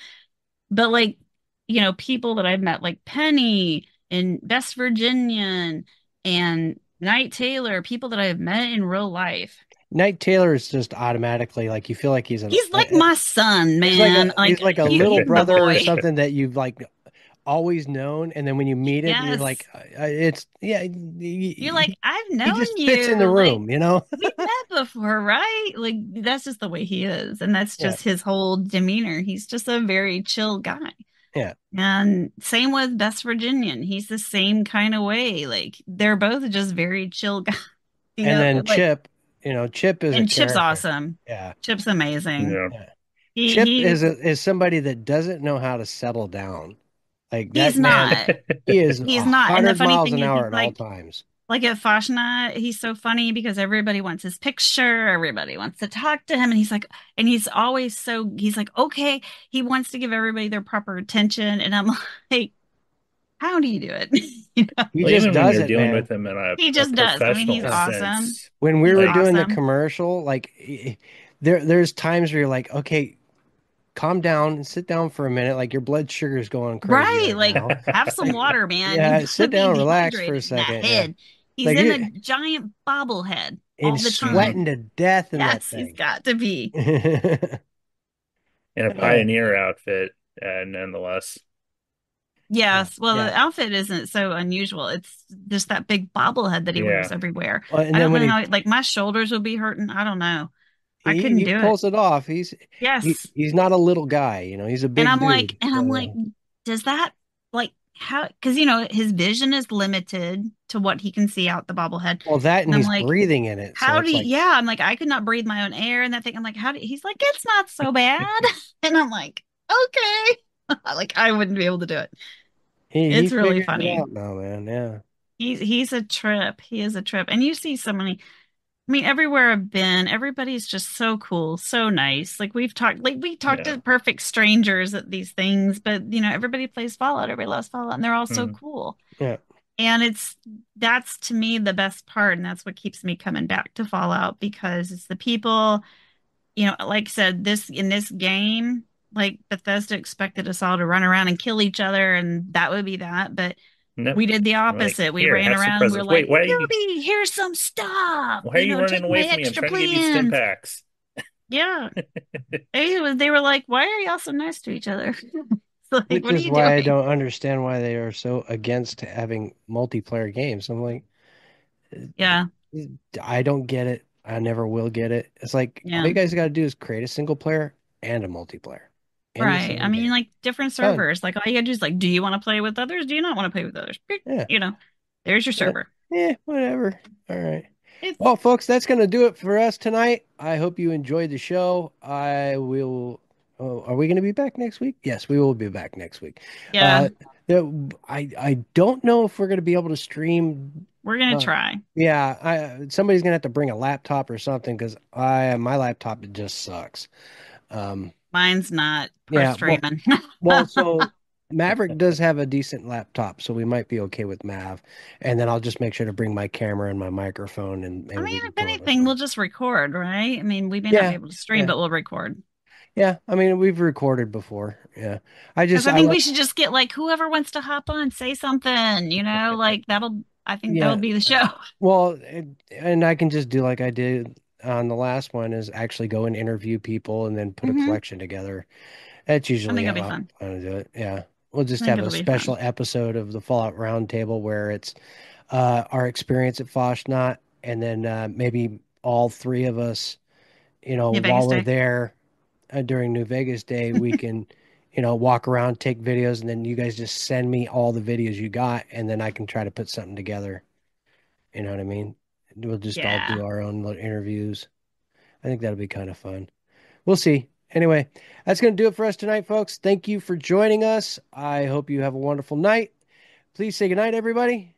But like, people that I've met like Penny and Best Virginian and Knight Taylor, people that I've met in real life. Knight Taylor is just automatically like you feel like He's like my son, man. he's Like like a little he's the brother or boy. something that you've like always known, and then when you meet him, you're like, Yes. it's yeah, You're like, I've he known just fits in the you. Like room, you know? we've met before, right? Like that's just the way he is. And that's Yeah, just his whole demeanor. He's just a very chill guy. yeah. And same with Best Virginian. He's the same kind of way. Like they're both just very chill guys, And then like Chip, Chip is a and Chip's character. awesome. Yeah, Chip's amazing. Yeah. yeah. He Chip he is somebody that doesn't know how to settle down. Like that he's man, not. he is He's a not. And the hundred funny miles thing an is hour he's at all times. like at Fashna, he's so funny because everybody wants his picture, everybody wants to talk to him, and he's always he's like, okay, he wants to give everybody their proper attention. And I'm like, how do you do it? He Well, just even when does you're it, dealing man. with them in He a just does. I mean, he's professional Yeah. awesome. sense, When we He's were like, doing the awesome. commercial, like there's times where you're like, okay, calm down and sit down for a minute. Like your blood sugar is going crazy Right. right Like, now. have some Like, water, man. You yeah, sit gotta be down, relax for a dehydrated in that second. Yeah, head. He's like in a it, giant bobblehead and all the mhm. time. sweating to death in that Yes, he's thing. got to be. In a Uh, pioneer outfit, nonetheless. yeah, Yes. Well, the yeah, outfit isn't so unusual. It's just that big bobblehead that he wears Yeah. everywhere. well, and I then don't when know how, like, my shoulders would be hurting. I don't know. I couldn't he do it. pulls it off, Yes. he's not a little guy. He's a big dude. And I'm like, So does that like how, because his vision is limited to what he can see out the bobblehead. Well, that and And I'm he's like, breathing in it, so how do it's you, like yeah, I'm like, I could not breathe my own air and that thing. I'm like, he's like, it's not so bad. And I'm like, okay. Like, I wouldn't be able to do it. he It's really figured it funny. out now, man. Yeah. He's a trip. He is a trip. And you see so many, I mean, everywhere I've been, everybody's just so cool, so nice. Like we talked Yeah. to perfect strangers at these things, but everybody plays Fallout, everybody loves Fallout, and they're all so Mm. cool. Yeah. And that's to me the best part, and that's what keeps me coming back to Fallout because it's the people, like I said, in this game, like Bethesda expected us all to run around and kill each other, and that would be that. But Nope. we did the Like, opposite. We here, ran have some around and we were presents. like, Wait, Ruby, here's some stuff. why are you running Take away my from me? I'm extra trying to give you stim plans. packs. Yeah. They were like, why are y'all so nice to each other? It's like, Which what are is you why I doing? don't understand why they are so against having multiplayer games. I'm like, Yeah. I don't get it. I never will get it. It's like all Yeah. you guys got to do is create a single player and a multiplayer in the Right. I same mean, game. like different Done. servers. Like all you gotta do is like, do you want to play with others? Do you not want to play with others? Beep. Yeah. There's your Uh, server. yeah, whatever. All right. It's Well, folks, that's going to do it for us tonight. I hope you enjoyed the show. I will. Oh, are we going to be back next week? Yes, we will be back next week. yeah, I don't know if we're going to be able to stream. we're gonna Uh, try. yeah, somebody's going to have to bring a laptop or something because my laptop just sucks. Mine's not for Yeah, streaming. so Maverick does have a decent laptop, so we might be okay with Mav. And then I'll just make sure to bring my camera and my microphone, and I maybe we mean, can if come up with anything, we'll something. just record, right? I mean, we may not be Yeah, able to stream, yeah, but we'll record. yeah. I mean, we've recorded before. Yeah, Because I I think like, we should just get like whoever wants to hop on, say something, like I think that'll yeah. be the show. Well, and I can just do like I did on the last one, is actually go and interview people and then put a Hmm. collection together. That's I usually think it'll be how fun. I want to do it. Yeah, we'll I just think have a it'll be special fun. episode of the Fallout Roundtable where it's our experience at Foshnacht, and then maybe all three of us, New Vegas while we're Day. there during New Vegas Day, we can, walk around, take videos, and then you guys just send me all the videos you got, and then I can try to put something together. You know what I mean? We'll just all Yeah. do our own little interviews. I think that'll be kind of fun. We'll see. Anyway, that's going to do it for us tonight, folks. Thank you for joining us. I hope you have a wonderful night. Please say goodnight, everybody.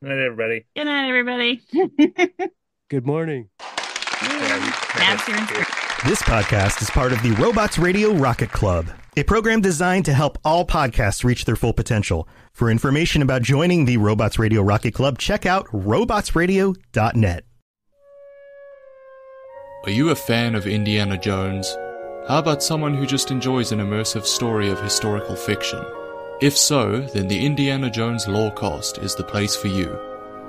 Good night, everybody. Good night, everybody. Good morning. Babs here in Spring. This podcast is part of the Robots Radio Rocket Club, a program designed to help all podcasts reach their full potential. For information about joining the Robots Radio Rocket Club, check out robotsradio.net. Are you a fan of Indiana Jones? How about someone who just enjoys an immersive story of historical fiction? If so, then the Indiana Jones Lorecast is the place for you.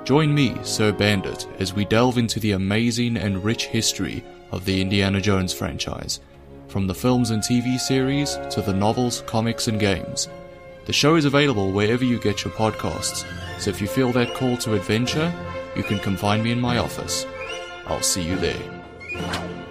Join me, Sir Bandit, as we delve into the amazing and rich history of the Indiana Jones franchise, from the films and TV series to the novels, comics, and games. The show is available wherever you get your podcasts, so if you feel that call to adventure, you can come find me in my office. I'll see you there.